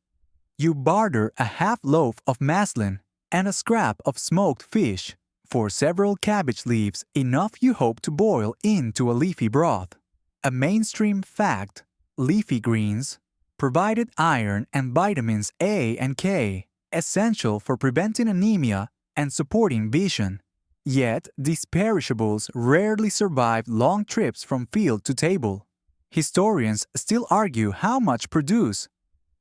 You barter a half loaf of muslin and a scrap of smoked fish for several cabbage leaves, enough you hope to boil into a leafy broth. A mainstream fact: leafy greens provided iron and vitamins A and K, essential for preventing anemia and supporting vision. Yet, these perishables rarely survived long trips from field to table. Historians still argue how much produce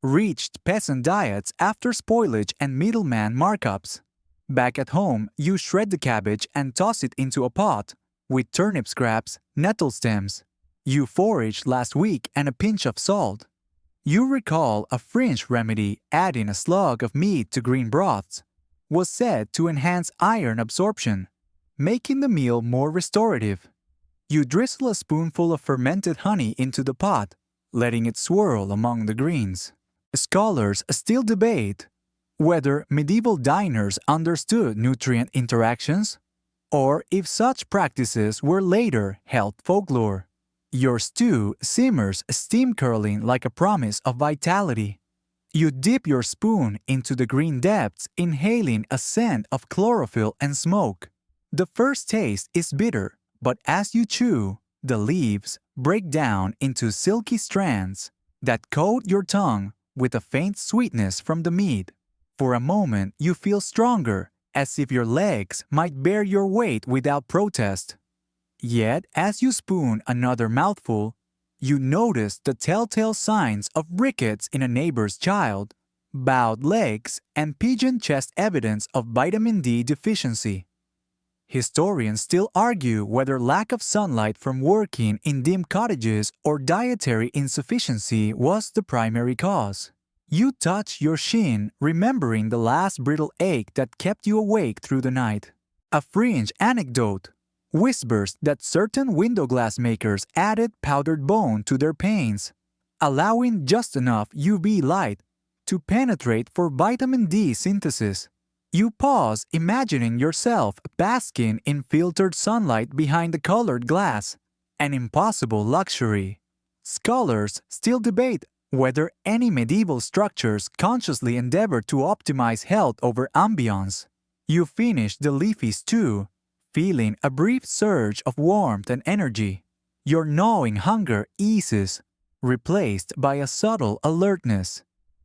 reached peasant diets after spoilage and middleman markups. Back at home, you shred the cabbage and toss it into a pot with turnip scraps, nettle stems. You foraged last week and a pinch of salt. You recall a French remedy: adding a slug of meat to green broths was said to enhance iron absorption, making the meal more restorative. You drizzle a spoonful of fermented honey into the pot, letting it swirl among the greens. Scholars still debate whether medieval diners understood nutrient interactions or if such practices were later health folklore. Your stew simmers, steam curling like a promise of vitality. You dip your spoon into the green depths, inhaling a scent of chlorophyll and smoke. The first taste is bitter, but as you chew, the leaves break down into silky strands that coat your tongue with a faint sweetness from the meat. For a moment, you feel stronger, as if your legs might bear your weight without protest. Yet, as you spoon another mouthful, you notice the telltale signs of rickets in a neighbor's child, bowed legs, and pigeon chest, evidence of vitamin D deficiency. Historians still argue whether lack of sunlight from working in dim cottages or dietary insufficiency was the primary cause. You touch your shin, remembering the last brittle ache that kept you awake through the night. A fringe anecdote whispers that certain window glass makers added powdered bone to their panes, allowing just enough UV light to penetrate for vitamin D synthesis. You pause, imagining yourself basking in filtered sunlight behind the colored glass, an impossible luxury. Scholars still debate whether any medieval structures consciously endeavored to optimize health over ambience. You finish the leafy stew, feeling a brief surge of warmth and energy. Your gnawing hunger eases, replaced by a subtle alertness.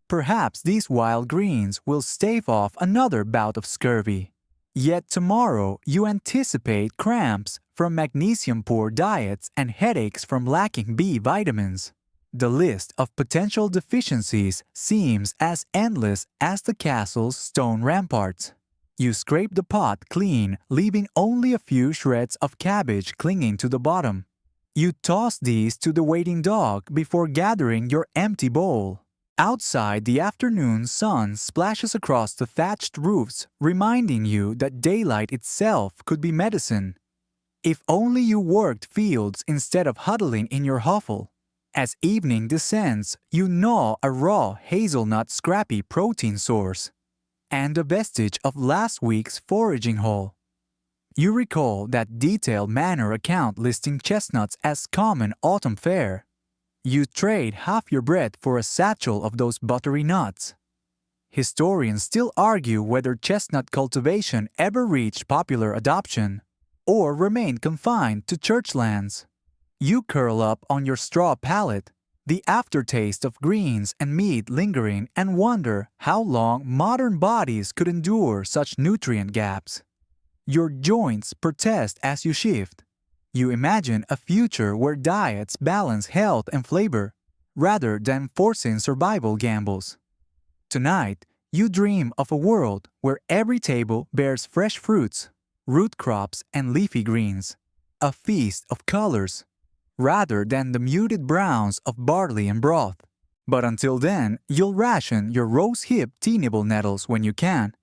Perhaps these wild greens will stave off another bout of scurvy. Yet tomorrow you anticipate cramps from magnesium-poor diets and headaches from lacking B vitamins. The list of potential deficiencies seems as endless as the castle's stone ramparts. You scrape the pot clean, leaving only a few shreds of cabbage clinging to the bottom. You toss these to the waiting dog before gathering your empty bowl. Outside, the afternoon sun splashes across the thatched roofs, reminding you that daylight itself could be medicine. If only you worked fields instead of huddling in your hovel. As evening descends, you gnaw a raw hazelnut scrappy protein source and a vestige of last week's foraging haul. You recall that detailed manor account listing chestnuts as common autumn fare. You trade half your bread for a satchel of those buttery nuts. Historians still argue whether chestnut cultivation ever reached popular adoption or remained confined to church lands. You curl up on your straw pallet, the aftertaste of greens and meat lingering, and wonder how long modern bodies could endure such nutrient gaps. Your joints protest as you shift. You imagine a future where diets balance health and flavor, rather than forcing survival gambles. Tonight, you dream of a world where every table bears fresh fruits, root crops, and leafy greens, a feast of colors, rather than the muted browns of barley and broth. But until then, you'll ration your rose-hip tea-nibble nettles when you can,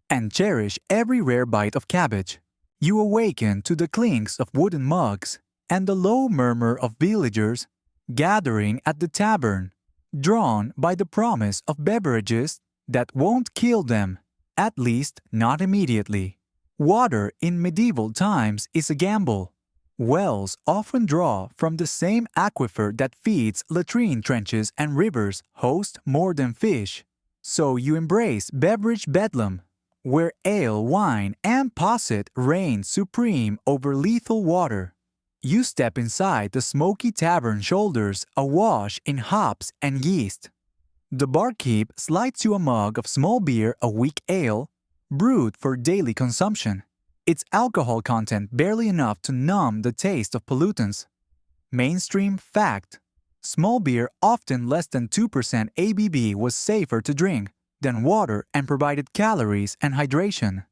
and cherish every rare bite of cabbage. You awaken to the clinks of wooden mugs and the low murmur of villagers gathering at the tavern, drawn by the promise of beverages that won't kill them, at least not immediately. Water in medieval times is a gamble. Wells often draw from the same aquifer that feeds latrine trenches, and rivers host more than fish. So you embrace beverage bedlam, where ale, wine, and posset reign supreme over lethal water. You step inside the smoky tavern, shoulders awash in hops and yeast. The barkeep slides you a mug of small beer, a weak ale, brewed for daily consumption. Its alcohol content barely enough to numb the taste of pollutants. Mainstream fact: small beer, often less than 2% ABV, was safer to drink than water and provided calories and hydration.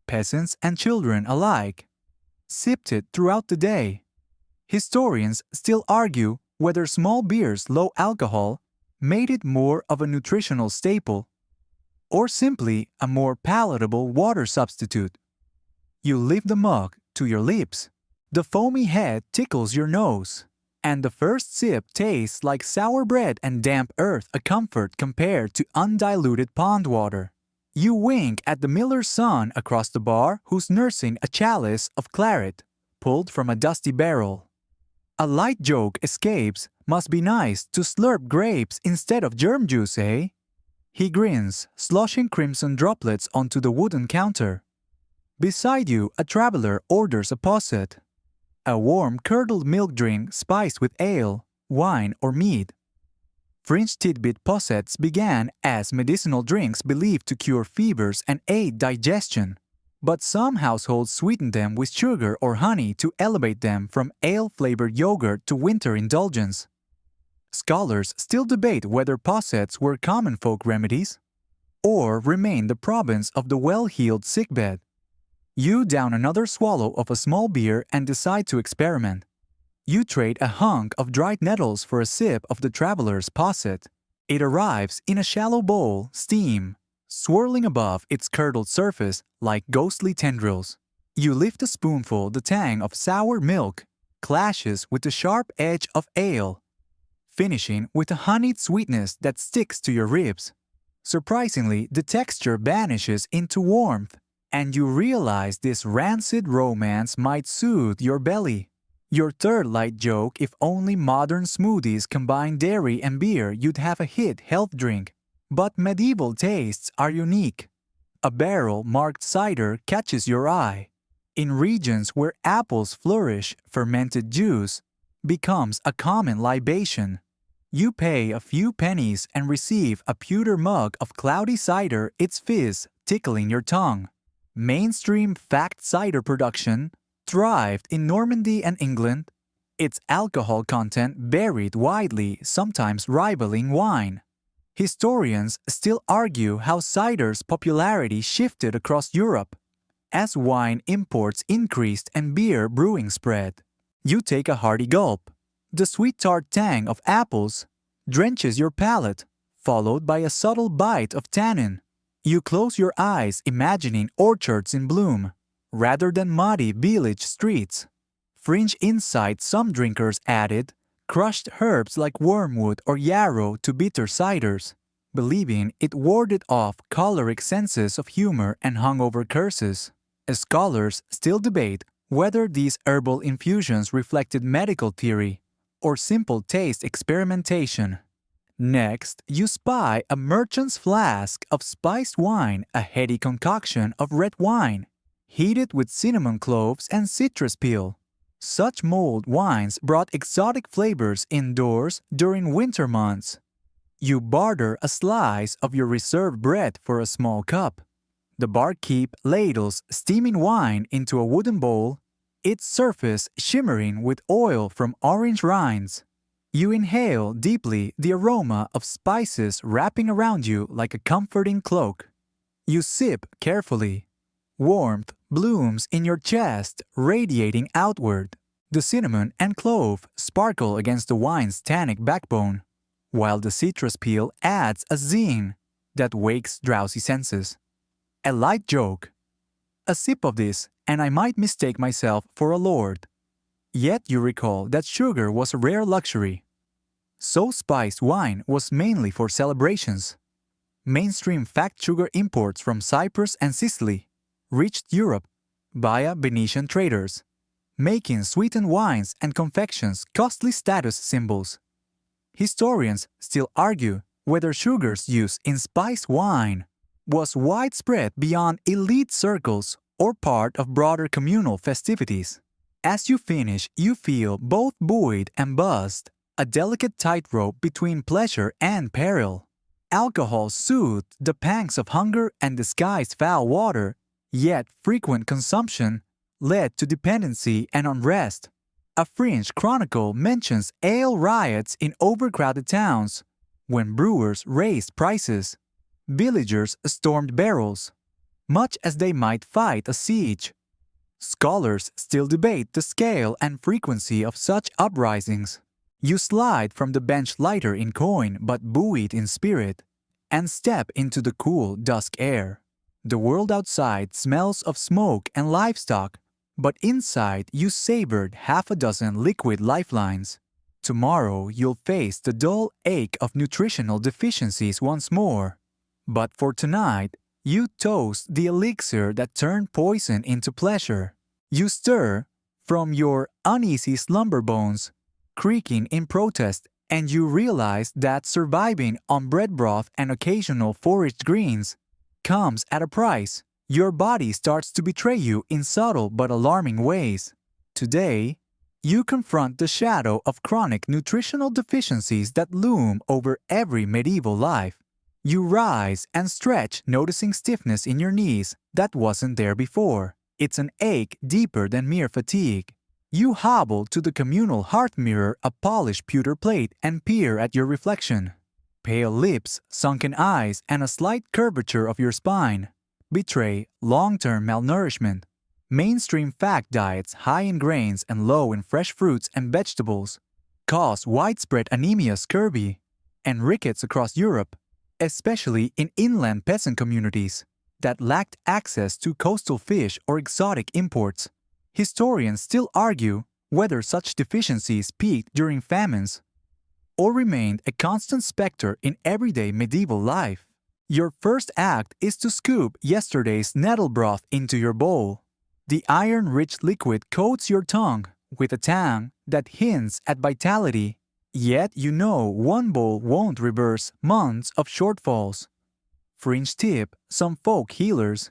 Peasants and children alike sipped it throughout the day. Historians still argue whether small beer's low alcohol made it more of a nutritional staple or simply a more palatable water substitute. You lift the mug to your lips. The foamy head tickles your nose, and the first sip tastes like sour bread and damp earth, a comfort compared to undiluted pond water. You wink at the miller's son across the bar, who's nursing a chalice of claret pulled from a dusty barrel. A light joke escapes: "Must be nice to slurp grapes instead of germ juice, eh?" He grins, sloshing crimson droplets onto the wooden counter. Beside you, a traveler orders a posset, a warm curdled milk drink spiced with ale, wine, or mead. Fringe tidbit possets began as medicinal drinks believed to cure fevers and aid digestion, but some households sweetened them with sugar or honey to elevate them from ale-flavored yogurt to winter indulgence. Scholars still debate whether possets were common folk remedies or remained the province of the well-heeled sickbed. You down another swallow of a small beer and decide to experiment. You trade a hunk of dried nettles for a sip of the traveler's posset. It arrives in a shallow bowl, steam swirling above its curdled surface like ghostly tendrils. You lift a spoonful. The tang of sour milk clashes with the sharp edge of ale, finishing with a honeyed sweetness that sticks to your ribs. Surprisingly, the texture vanishes into warmth, and you realize this rancid romance might soothe your belly. Your third light joke: if only modern smoothies combine dairy and beer, you'd have a hit health drink. But medieval tastes are unique. A barrel-marked cider catches your eye. In regions where apples flourish, fermented juice becomes a common libation. You pay a few pennies and receive a pewter mug of cloudy cider, its fizz tickling your tongue. Mainstream fact cider production thrived in Normandy and England, its alcohol content varied widely, sometimes rivaling wine. Historians still argue how cider's popularity shifted across Europe. As wine imports increased and beer brewing spread, you take a hearty gulp. The sweet tart tang of apples drenches your palate, followed by a subtle bite of tannin. You close your eyes imagining orchards in bloom, rather than muddy village streets. Fringe insight: some drinkers added crushed herbs like wormwood or yarrow to bitter ciders, believing it warded off choleric senses of humor and hungover curses. Scholars still debate whether these herbal infusions reflected medical theory or simple taste experimentation. Next, you spy a merchant's flask of spiced wine, a heady concoction of red wine, heated with cinnamon cloves and citrus peel. Such mulled wines brought exotic flavors indoors during winter months. You barter a slice of your reserved bread for a small cup. The barkeep ladles steaming wine into a wooden bowl, its surface shimmering with oil from orange rinds. You inhale deeply the aroma of spices wrapping around you like a comforting cloak. You sip carefully. Warmth blooms in your chest, radiating outward. The cinnamon and clove sparkle against the wine's tannic backbone, while the citrus peel adds a zing that wakes drowsy senses. A light joke: a sip of this, and I might mistake myself for a lord. Yet you recall that sugar was a rare luxury. So spiced wine was mainly for celebrations. Mainstream fact: sugar imports from Cyprus and Sicily reached Europe via Venetian traders, making sweetened wines and confections costly status symbols. Historians still argue whether sugar's use in spiced wine was widespread beyond elite circles or part of broader communal festivities. As you finish, you feel both buoyed and buzzed, a delicate tightrope between pleasure and peril. Alcohol soothed the pangs of hunger and disguised foul water, yet frequent consumption led to dependency and unrest. A fringe chronicle mentions ale riots in overcrowded towns when brewers raised prices. Villagers stormed barrels, much as they might fight a siege. Scholars still debate the scale and frequency of such uprisings. You slide from the bench lighter in coin but buoyed in spirit, and step into the cool dusk air. The world outside smells of smoke and livestock, but inside you savored half a dozen liquid lifelines. Tomorrow you'll face the dull ache of nutritional deficiencies once more. But for tonight, you toast the elixir that turned poison into pleasure. You stir from your uneasy slumber bones, creaking in protest, and you realize that surviving on bread broth and occasional foraged greens comes at a price. Your body starts to betray you in subtle but alarming ways. Today, you confront the shadow of chronic nutritional deficiencies that loom over every medieval life. You rise and stretch, noticing stiffness in your knees that wasn't there before. It's an ache deeper than mere fatigue. You hobble to the communal hearth mirror, a polished pewter plate, and peer at your reflection. Pale lips, sunken eyes, and a slight curvature of your spine betray long-term malnourishment. Mainstream fact diets, high in grains and low in fresh fruits and vegetables, cause widespread anemia, scurvy, and rickets across Europe, especially in inland peasant communities that lacked access to coastal fish or exotic imports. Historians still argue whether such deficiencies peaked during famines or remained a constant specter in everyday medieval life. Your first act is to scoop yesterday's nettle broth into your bowl. The iron-rich liquid coats your tongue with a tang that hints at vitality, yet you know one bowl won't reverse months of shortfalls. Fringe tip: some folk healers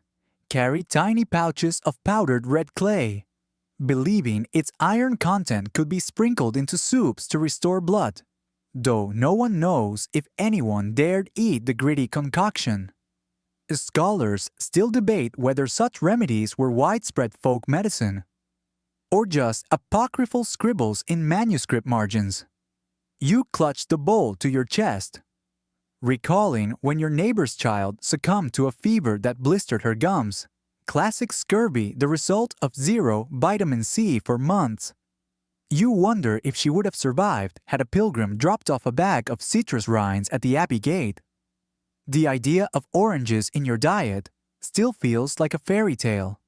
carry tiny pouches of powdered red clay, believing its iron content could be sprinkled into soups to restore blood, though no one knows if anyone dared eat the gritty concoction. Scholars still debate whether such remedies were widespread folk medicine, or just apocryphal scribbles in manuscript margins. You clutch the bowl to your chest, recalling when your neighbor's child succumbed to a fever that blistered her gums. Classic scurvy, the result of zero vitamin C for months. You wonder if she would have survived had a pilgrim dropped off a bag of citrus rinds at the abbey gate. The idea of oranges in your diet still feels like a fairy tale.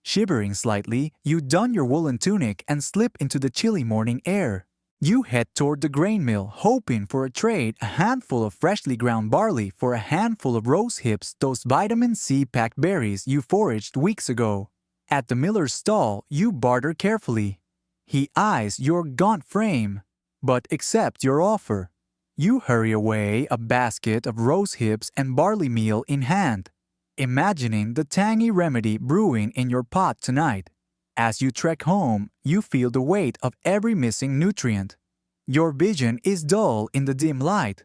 Shivering slightly, you don your woolen tunic and slip into the chilly morning air. You head toward the grain mill, hoping for a trade, a handful of freshly ground barley for a handful of rose hips, those vitamin C-packed berries you foraged weeks ago. At the miller's stall, you barter carefully. He eyes your gaunt frame, but accepts your offer. You hurry away, a basket of rose hips and barley meal in hand, imagining the tangy remedy brewing in your pot tonight. As you trek home, you feel the weight of every missing nutrient. Your vision is dull in the dim light.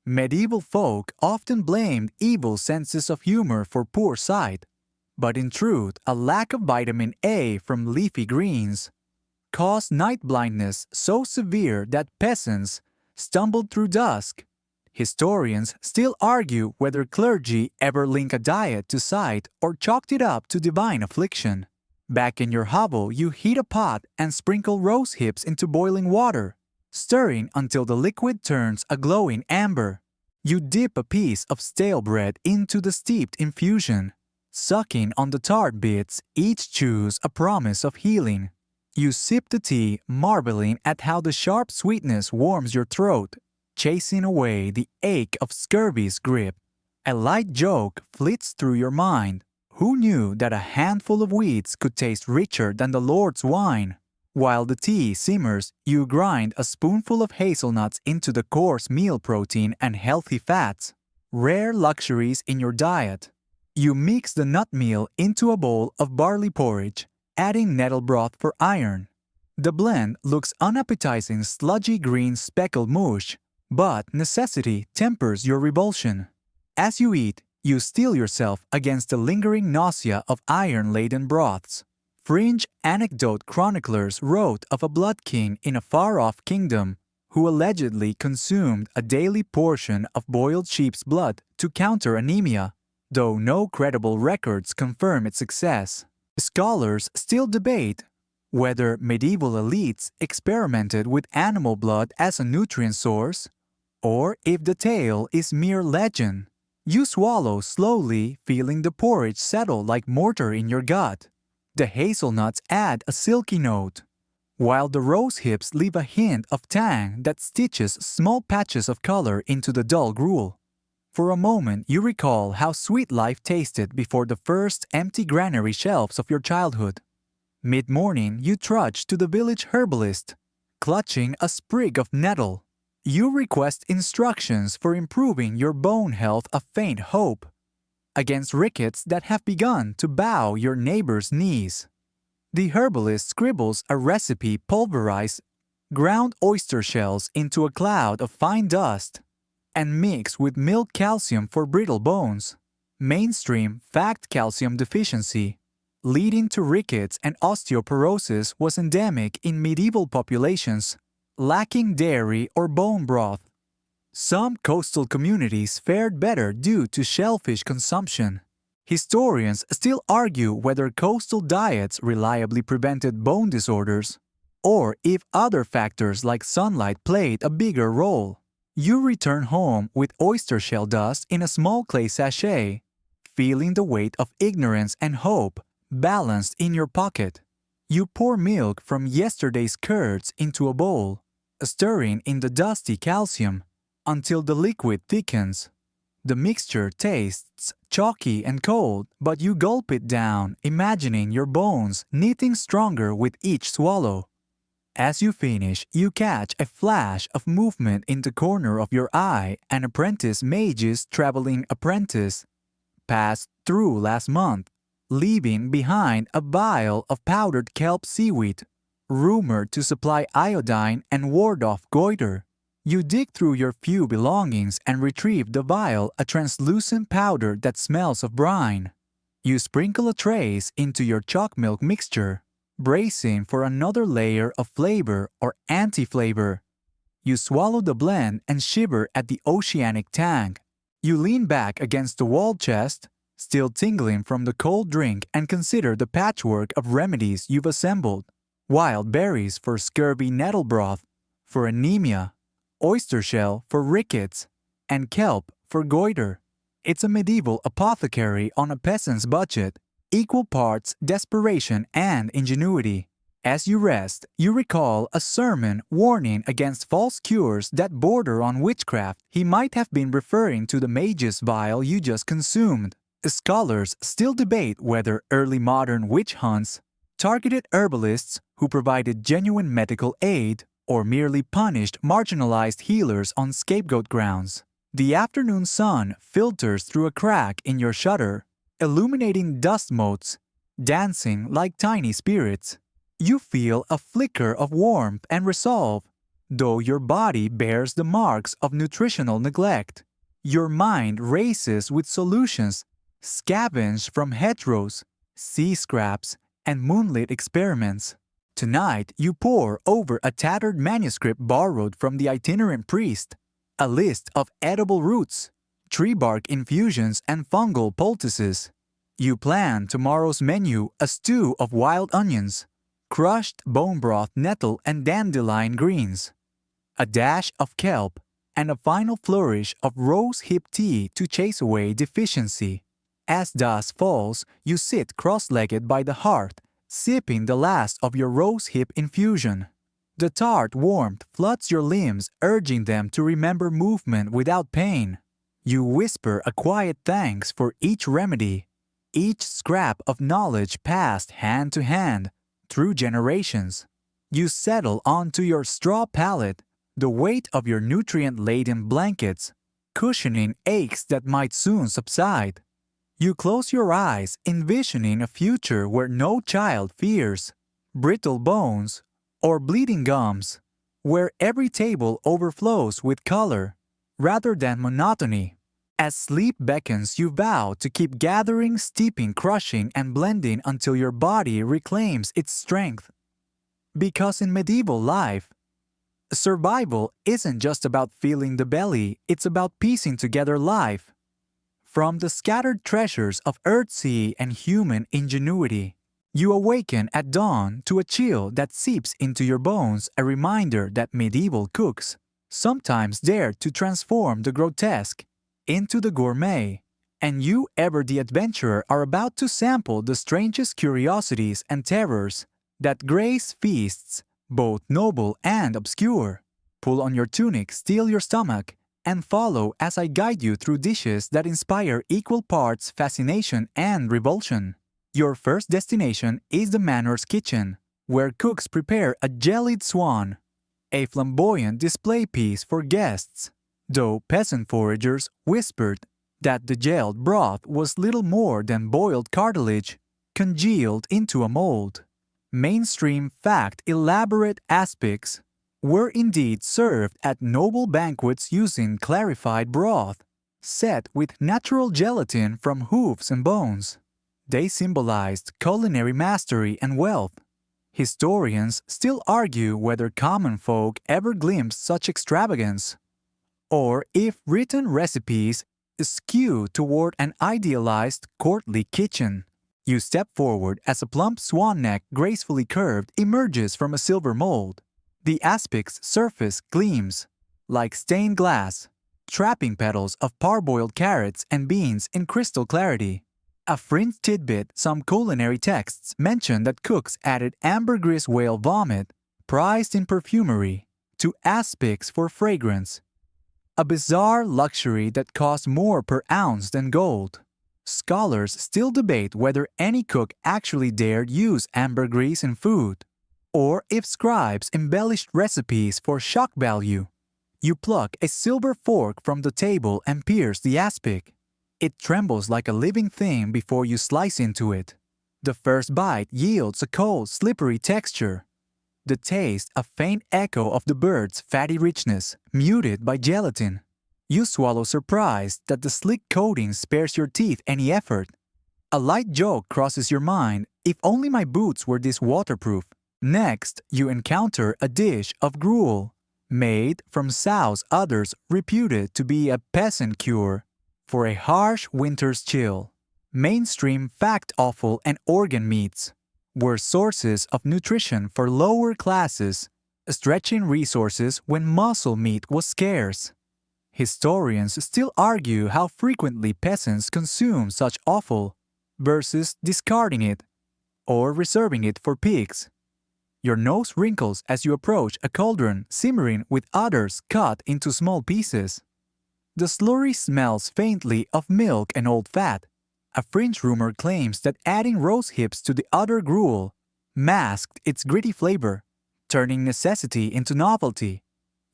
Medieval folk often blamed evil senses of humor for poor sight, but in truth, a lack of vitamin A from leafy greens caused night blindness so severe that peasants stumbled through dusk. Historians still argue whether clergy ever link a diet to sight or chalked it up to divine affliction. Back in your hovel, you heat a pot and sprinkle rose hips into boiling water, stirring until the liquid turns a glowing amber. You dip a piece of stale bread into the steeped infusion, sucking on the tarred bits, each chews a promise of healing. You sip the tea, marveling at how the sharp sweetness warms your throat, chasing away the ache of scurvy's grip. A light joke flits through your mind. Who knew that a handful of weeds could taste richer than the Lord's wine? While the tea simmers, you grind a spoonful of hazelnuts into the coarse meal protein and healthy fats, rare luxuries in your diet. You mix the nut meal into a bowl of barley porridge, adding nettle broth for iron. The blend looks unappetizing, sludgy green speckled mush, but necessity tempers your revulsion. As you eat, you steel yourself against the lingering nausea of iron-laden broths. Fringe anecdote chroniclers wrote of a blood king in a far-off kingdom who allegedly consumed a daily portion of boiled sheep's blood to counter anemia, though no credible records confirm its success. Scholars still debate whether medieval elites experimented with animal blood as a nutrient source, or if the tale is mere legend. You swallow slowly, feeling the porridge settle like mortar in your gut. The hazelnuts add a silky note, while the rose hips leave a hint of tang that stitches small patches of color into the dull gruel. For a moment, you recall how sweet life tasted before the first empty granary shelves of your childhood. Mid-morning, you trudge to the village herbalist, clutching a sprig of nettle. You request instructions for improving your bone health, a faint hope against rickets that have begun to bow your neighbor's knees. The herbalist scribbles a recipe: pulverize ground oyster shells into a cloud of fine dust and mix with milk calcium for brittle bones. Mainstream fact: calcium deficiency, leading to rickets and osteoporosis, was endemic in medieval populations lacking dairy or bone broth. Some coastal communities fared better due to shellfish consumption. Historians still argue whether coastal diets reliably prevented bone disorders, or if other factors like sunlight played a bigger role. You return home with oyster shell dust in a small clay sachet, feeling the weight of ignorance and hope balanced in your pocket. You pour milk from yesterday's curds into a bowl, stirring in the dusty calcium until the liquid thickens. The mixture tastes chalky and cold, but you gulp it down, imagining your bones knitting stronger with each swallow. As you finish, you catch a flash of movement in the corner of your eye. An apprentice mage's traveling apprentice passed through last month, leaving behind a vial of powdered kelp seaweed, rumored to supply iodine and ward off goiter. You dig through your few belongings and retrieve the vial, a translucent powder that smells of brine. You sprinkle a trace into your chalk milk mixture, bracing for another layer of flavor or anti-flavor. You swallow the blend and shiver at the oceanic tang. You lean back against the wall chest, still tingling from the cold drink, and consider the patchwork of remedies you've assembled. Wild berries for scurvy, nettle broth for anemia, oyster shell for rickets, and kelp for goiter. It's a medieval apothecary on a peasant's budget, equal parts desperation and ingenuity. As you rest, you recall a sermon warning against false cures that border on witchcraft. He might have been referring to the mage's vial you just consumed. Scholars still debate whether early modern witch hunts targeted herbalists who provided genuine medical aid or merely punished marginalized healers on scapegoat grounds. The afternoon sun filters through a crack in your shutter, illuminating dust motes, dancing like tiny spirits. You feel a flicker of warmth and resolve, though your body bears the marks of nutritional neglect. Your mind races with solutions scavenged from hedgerows, sea scraps, and moonlit experiments. Tonight, you pore over a tattered manuscript borrowed from the itinerant priest, a list of edible roots, tree bark infusions, and fungal poultices. You plan tomorrow's menu: a stew of wild onions, crushed bone broth, nettle, and dandelion greens, a dash of kelp, and a final flourish of rose hip tea to chase away deficiency. As dusk falls, you sit cross-legged by the hearth, sipping the last of your rose hip infusion. The tart warmth floods your limbs, urging them to remember movement without pain. You whisper a quiet thanks for each remedy, each scrap of knowledge passed hand to hand through generations. You settle onto your straw pallet, the weight of your nutrient-laden blankets cushioning aches that might soon subside. You close your eyes, envisioning a future where no child fears brittle bones or bleeding gums, where every table overflows with color rather than monotony. As sleep beckons, you vow to keep gathering, steeping, crushing, and blending until your body reclaims its strength. Because in medieval life, survival isn't just about filling the belly, it's about piecing together life from the scattered treasures of earthsea and human ingenuity. You awaken at dawn to a chill that seeps into your bones, a reminder that medieval cooks sometimes dared to transform the grotesque into the gourmet, and you, ever the adventurer, are about to sample the strangest curiosities and terrors that grace feasts, both noble and obscure. Pull on your tunic, steel your stomach, and follow as I guide you through dishes that inspire equal parts fascination and revulsion. Your first destination is the manor's kitchen, where cooks prepare a jellied swan, a flamboyant display piece for guests, though peasant foragers whispered that the gelled broth was little more than boiled cartilage congealed into a mold. Mainstream fact: elaborate aspics were indeed served at noble banquets using clarified broth, set with natural gelatin from hooves and bones. They symbolized culinary mastery and wealth. Historians still argue whether common folk ever glimpsed such extravagance, or if written recipes skew toward an idealized courtly kitchen. You step forward as a plump swan neck, gracefully curved, emerges from a silver mold. The aspic's surface gleams like stained glass, trapping petals of parboiled carrots and beans in crystal clarity. A fringe tidbit: some culinary texts mention that cooks added ambergris whale vomit, prized in perfumery, to aspics for fragrance. A bizarre luxury that costs more per ounce than gold. Scholars still debate whether any cook actually dared use ambergris in food, or if scribes embellished recipes for shock value. You pluck a silver fork from the table and pierce the aspic. It trembles like a living thing before you slice into it. The first bite yields a cold, slippery texture. The taste a faint echo of the bird's fatty richness, muted by gelatin. You swallow surprised that the slick coating spares your teeth any effort. A light joke crosses your mind, if only my boots were this waterproof. Next, you encounter a dish of gruel, made from sows others reputed to be a peasant cure for a harsh winter's chill. Mainstream fact offal and organ meats were sources of nutrition for lower classes, stretching resources when muscle meat was scarce. Historians still argue how frequently peasants consume such offal versus discarding it or reserving it for pigs. Your nose wrinkles as you approach a cauldron simmering with udders cut into small pieces. The slurry smells faintly of milk and old fat. A fringe rumor claims that adding rose hips to the udder gruel masked its gritty flavor, turning necessity into novelty.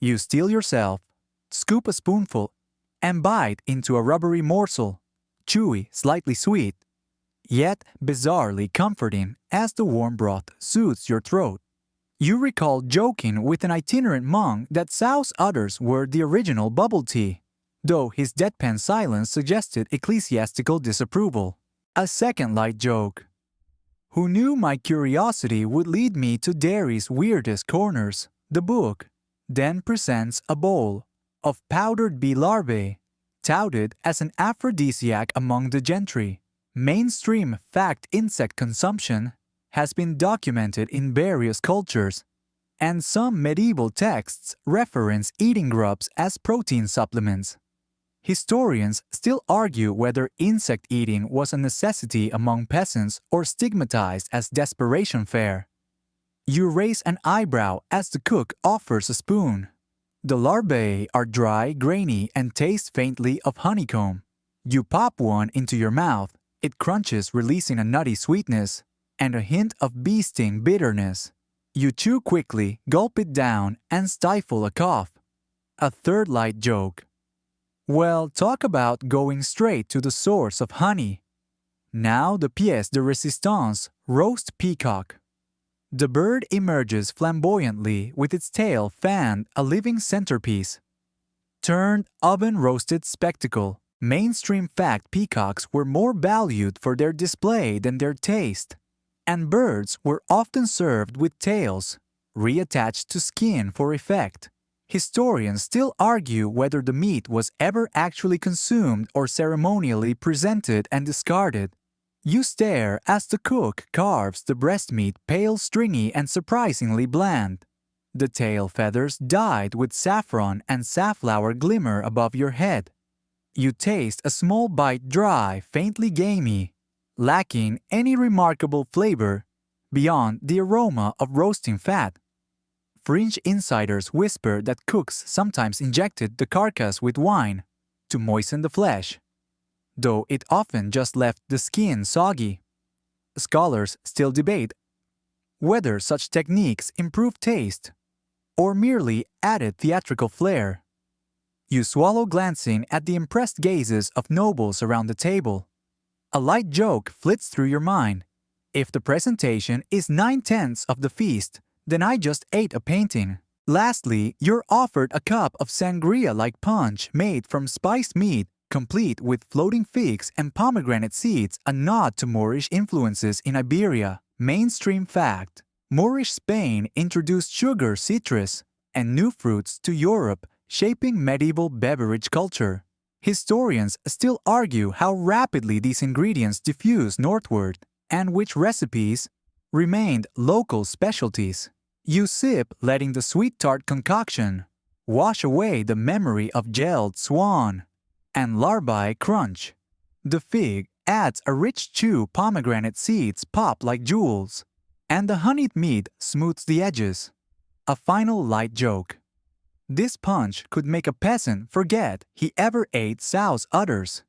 You steel yourself, scoop a spoonful, and bite into a rubbery morsel, chewy, slightly sweet, yet bizarrely comforting as the warm broth soothes your throat. You recall joking with an itinerant monk that sow's udders were the original bubble tea, though his deadpan silence suggested ecclesiastical disapproval. A second light joke. Who knew my curiosity would lead me to dairy's weirdest corners? The book then presents a bowl of powdered bee larvae, touted as an aphrodisiac among the gentry. Mainstream fact insect consumption has been documented in various cultures, and some medieval texts reference eating grubs as protein supplements. Historians still argue whether insect eating was a necessity among peasants or stigmatized as desperation fare. You raise an eyebrow as the cook offers a spoon. The larvae are dry, grainy, and taste faintly of honeycomb. You pop one into your mouth. It crunches, releasing a nutty sweetness and a hint of bee sting bitterness. You chew quickly, gulp it down, and stifle a cough. A third light joke. Well, talk about going straight to the source of honey. Now the pièce de résistance, roast peacock. The bird emerges flamboyantly with its tail fanned, a living centerpiece. Turned oven-roasted spectacle. Mainstream fact peacocks were more valued for their display than their taste, and birds were often served with tails, reattached to skin for effect. Historians still argue whether the meat was ever actually consumed or ceremonially presented and discarded. You stare as the cook carves the breast meat pale, stringy, and surprisingly bland. The tail feathers dyed with saffron and safflower glimmer above your head. You taste a small bite dry, faintly gamey, lacking any remarkable flavor beyond the aroma of roasting fat. Fringe insiders whisper that cooks sometimes injected the carcass with wine to moisten the flesh, though it often just left the skin soggy. Scholars still debate whether such techniques improved taste or merely added theatrical flair. You swallow, glancing at the impressed gazes of nobles around the table. A light joke flits through your mind. If the presentation is 9/10 of the feast, then I just ate a painting. Lastly, you're offered a cup of sangria-like punch made from spiced meat, complete with floating figs and pomegranate seeds, a nod to Moorish influences in Iberia. Mainstream fact. Moorish Spain introduced sugar, citrus, and new fruits to Europe, shaping medieval beverage culture. Historians still argue how rapidly these ingredients diffused northward, and which recipes remained local specialties. You sip, letting the sweet-tart concoction wash away the memory of gelled swan and larvae crunch. The fig adds a rich chew, pomegranate seeds pop like jewels, and the honeyed meat smooths the edges. A final light joke. This punch could make a peasant forget he ever ate sow's udders.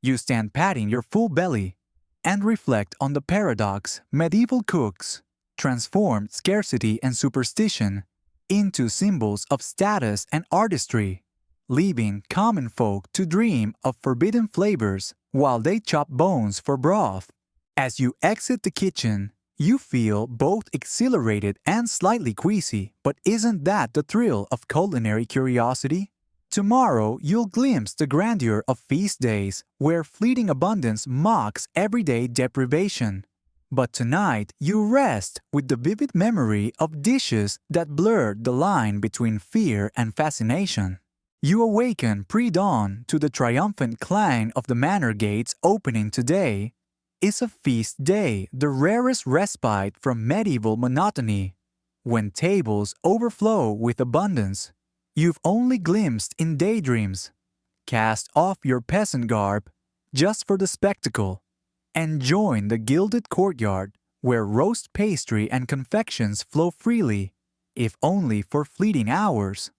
You stand patting your full belly and reflect on the paradox medieval cooks transformed scarcity and superstition into symbols of status and artistry, leaving common folk to dream of forbidden flavors while they chop bones for broth. As you exit the kitchen, you feel both exhilarated and slightly queasy, but isn't that the thrill of culinary curiosity? Tomorrow, you'll glimpse the grandeur of feast days, where fleeting abundance mocks everyday deprivation. But tonight, you rest with the vivid memory of dishes that blurred the line between fear and fascination. You awaken pre-dawn to the triumphant clang of the manor gates opening today. Is a feast day the rarest respite from medieval monotony? When tables overflow with abundance, you've only glimpsed in daydreams. Cast off your peasant garb just for the spectacle and join the gilded courtyard where roast pastry and confections flow freely, if only for fleeting hours.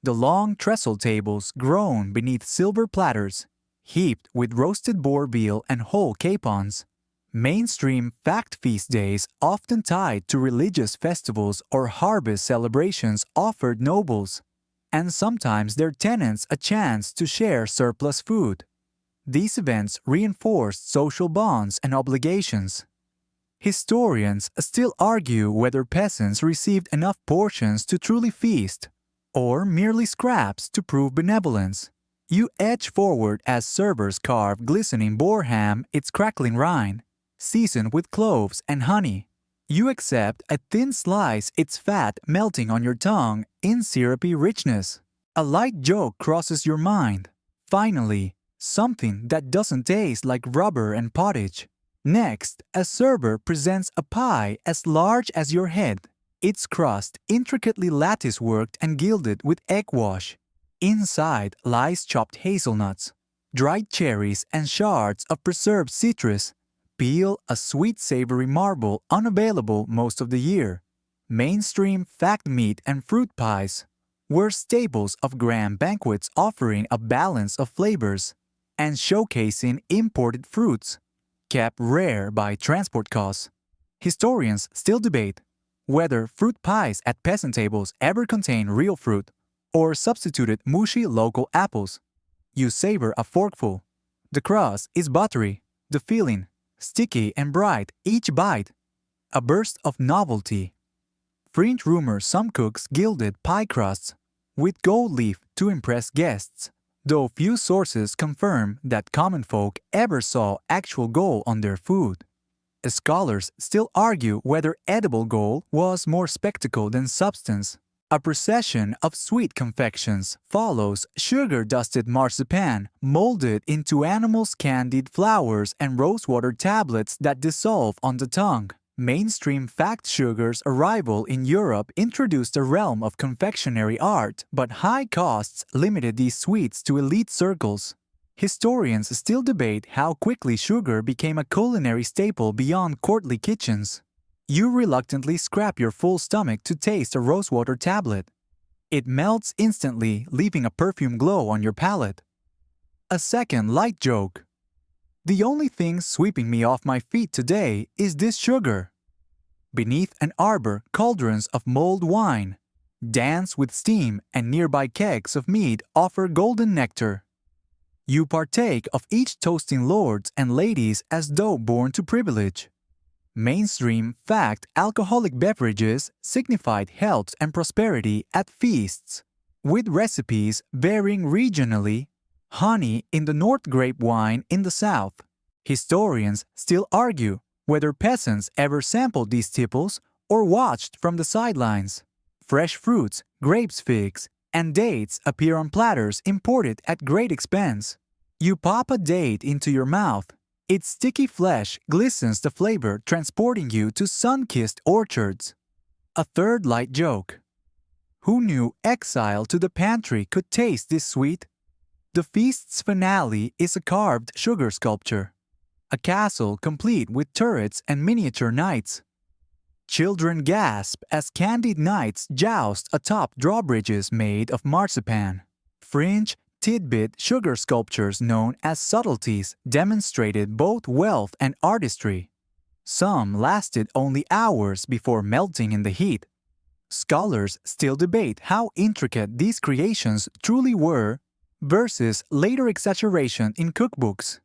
The long trestle tables groan beneath silver platters, heaped with roasted boar veal and whole capons. Mainstream fact feast days often tied to religious festivals or harvest celebrations offered nobles, and sometimes their tenants a chance to share surplus food. These events reinforced social bonds and obligations. Historians still argue whether peasants received enough portions to truly feast, or merely scraps to prove benevolence. You edge forward as servers carve glistening boar ham, its crackling rind, seasoned with cloves and honey. You accept a thin slice, its fat melting on your tongue in syrupy richness. A light joke crosses your mind. Finally, something that doesn't taste like rubber and pottage. Next, a server presents a pie as large as your head, its crust intricately lattice-worked and gilded with egg wash. Inside lies chopped hazelnuts, dried cherries, and shards of preserved citrus. Peel a sweet savory marble unavailable most of the year. Mainstream fact meat and fruit pies were staples of grand banquets, offering a balance of flavors and showcasing imported fruits, kept rare by transport costs. Historians still debate whether fruit pies at peasant tables ever contained real fruit or substituted mushy local apples. You savor a forkful. The crust is buttery, the filling sticky and bright each bite, a burst of novelty. Fringe rumors some cooks gilded pie crusts with gold leaf to impress guests, though few sources confirm that common folk ever saw actual gold on their food. Scholars still argue whether edible gold was more spectacle than substance. A procession of sweet confections follows sugar-dusted marzipan molded into animals' candied flowers and rosewater tablets that dissolve on the tongue. Mainstream fact sugar's arrival in Europe introduced a realm of confectionery art, but high costs limited these sweets to elite circles. Historians still debate how quickly sugar became a culinary staple beyond courtly kitchens. You reluctantly scrap your full stomach to taste a rosewater tablet. It melts instantly, leaving a perfume glow on your palate. A second light joke. The only thing sweeping me off my feet today is this sugar. Beneath an arbor, cauldrons of mulled wine dance with steam, and nearby kegs of mead offer golden nectar. You partake of each toasting lords and ladies as though born to privilege. Mainstream fact alcoholic beverages signified health and prosperity at feasts, with recipes varying regionally, honey in the north, grape wine in the south. Historians still argue whether peasants ever sampled these tipples or watched from the sidelines. Fresh fruits, grapes, figs, and dates appear on platters imported at great expense. You pop a date into your mouth. Its sticky flesh glistens the flavor, transporting you to sun-kissed orchards. A third light joke. Who knew exile to the pantry could taste this sweet? The feast's finale is a carved sugar sculpture, a castle complete with turrets and miniature knights. Children gasp as candid knights joust atop drawbridges made of marzipan. Fringe, tidbit sugar sculptures known as subtleties demonstrated both wealth and artistry. Some lasted only hours before melting in the heat. Scholars still debate how intricate these creations truly were versus later exaggeration in cookbooks.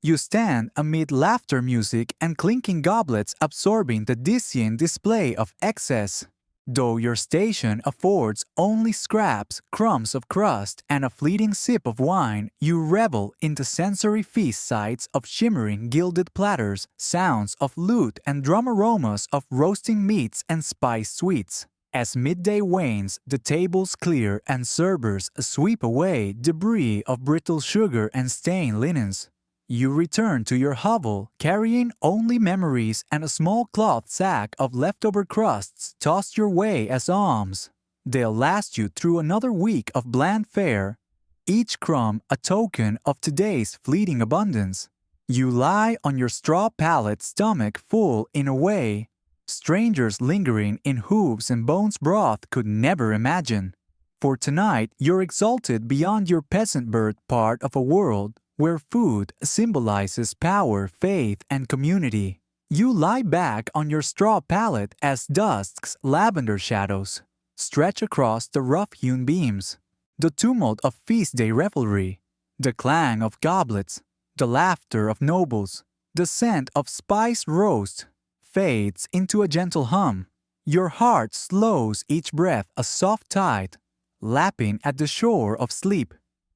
You stand amid laughter music and clinking goblets absorbing the dizzying display of excess. Though your station affords only scraps, crumbs of crust, and a fleeting sip of wine, you revel in the sensory feast sights of shimmering gilded platters, sounds of lute and drum aromas of roasting meats and spiced sweets. As midday wanes, the tables clear and servers sweep away debris of brittle sugar and stained linens. You return to your hovel carrying only memories and a small cloth sack of leftover crusts tossed your way as alms. They'll last you through another week of bland fare, each crumb a token of today's fleeting abundance. You lie on your straw pallet, stomach full in a way strangers lingering in hooves and bones broth could never imagine. For tonight you're exalted beyond your peasant birth part of a world where food symbolizes power, faith, and community. You lie back on your straw pallet as dusk's lavender shadows stretch across the rough-hewn beams. The tumult of feast day revelry, the clang of goblets, the laughter of nobles, the scent of spiced roast fades into a gentle hum. Your heart slows each breath a soft tide, lapping at the shore of sleep.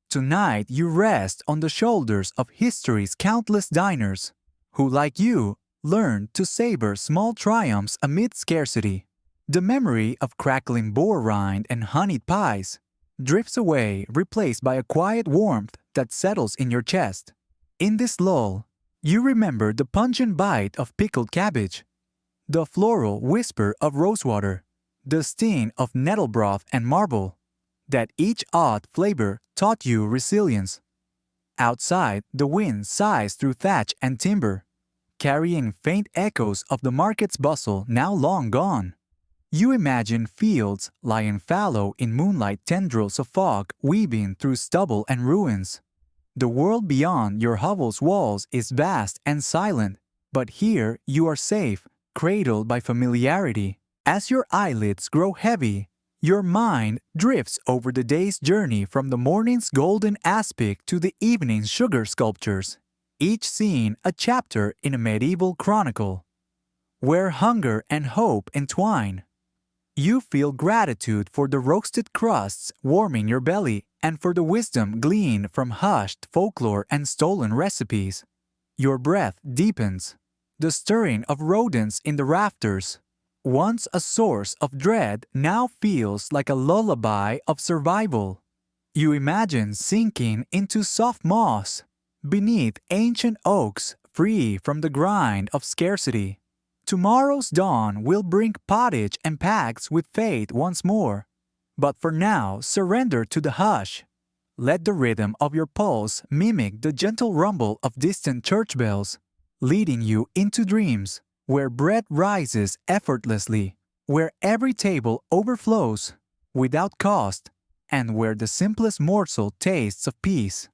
Tonight you rest on the shoulders of history's countless diners, who like you learned to savor small triumphs amid scarcity. The memory of crackling boar rind and honeyed pies drifts away, replaced by a quiet warmth that settles in your chest. In this lull, you remember the pungent bite of pickled cabbage, the floral whisper of rosewater, the sting of nettle broth and marble, that each odd flavor taught you resilience. Outside, the wind sighs through thatch and timber, carrying faint echoes of the market's bustle now long gone. You imagine fields lying fallow in moonlight, tendrils of fog weaving through stubble and ruins. The world beyond your hovel's walls is vast and silent, but here you are safe, cradled by familiarity. As your eyelids grow heavy, your mind drifts over the day's journey from the morning's golden aspic to the evening's sugar sculptures, each scene a chapter in a medieval chronicle, where hunger and hope entwine. You feel gratitude for the roasted crusts warming your belly and for the wisdom gleaned from hushed folklore and stolen recipes. Your breath deepens. The stirring of rodents in the rafters, once a source of dread, now feels like a lullaby of survival. You imagine sinking into soft moss, beneath ancient oaks free from the grind of scarcity. Tomorrow's dawn will bring pottage and pags with faith once more. But for now, surrender to the hush. Let the rhythm of your pulse mimic the gentle rumble of distant church bells, leading you into dreams where bread rises effortlessly, where every table overflows without cost, and where the simplest morsel tastes of peace.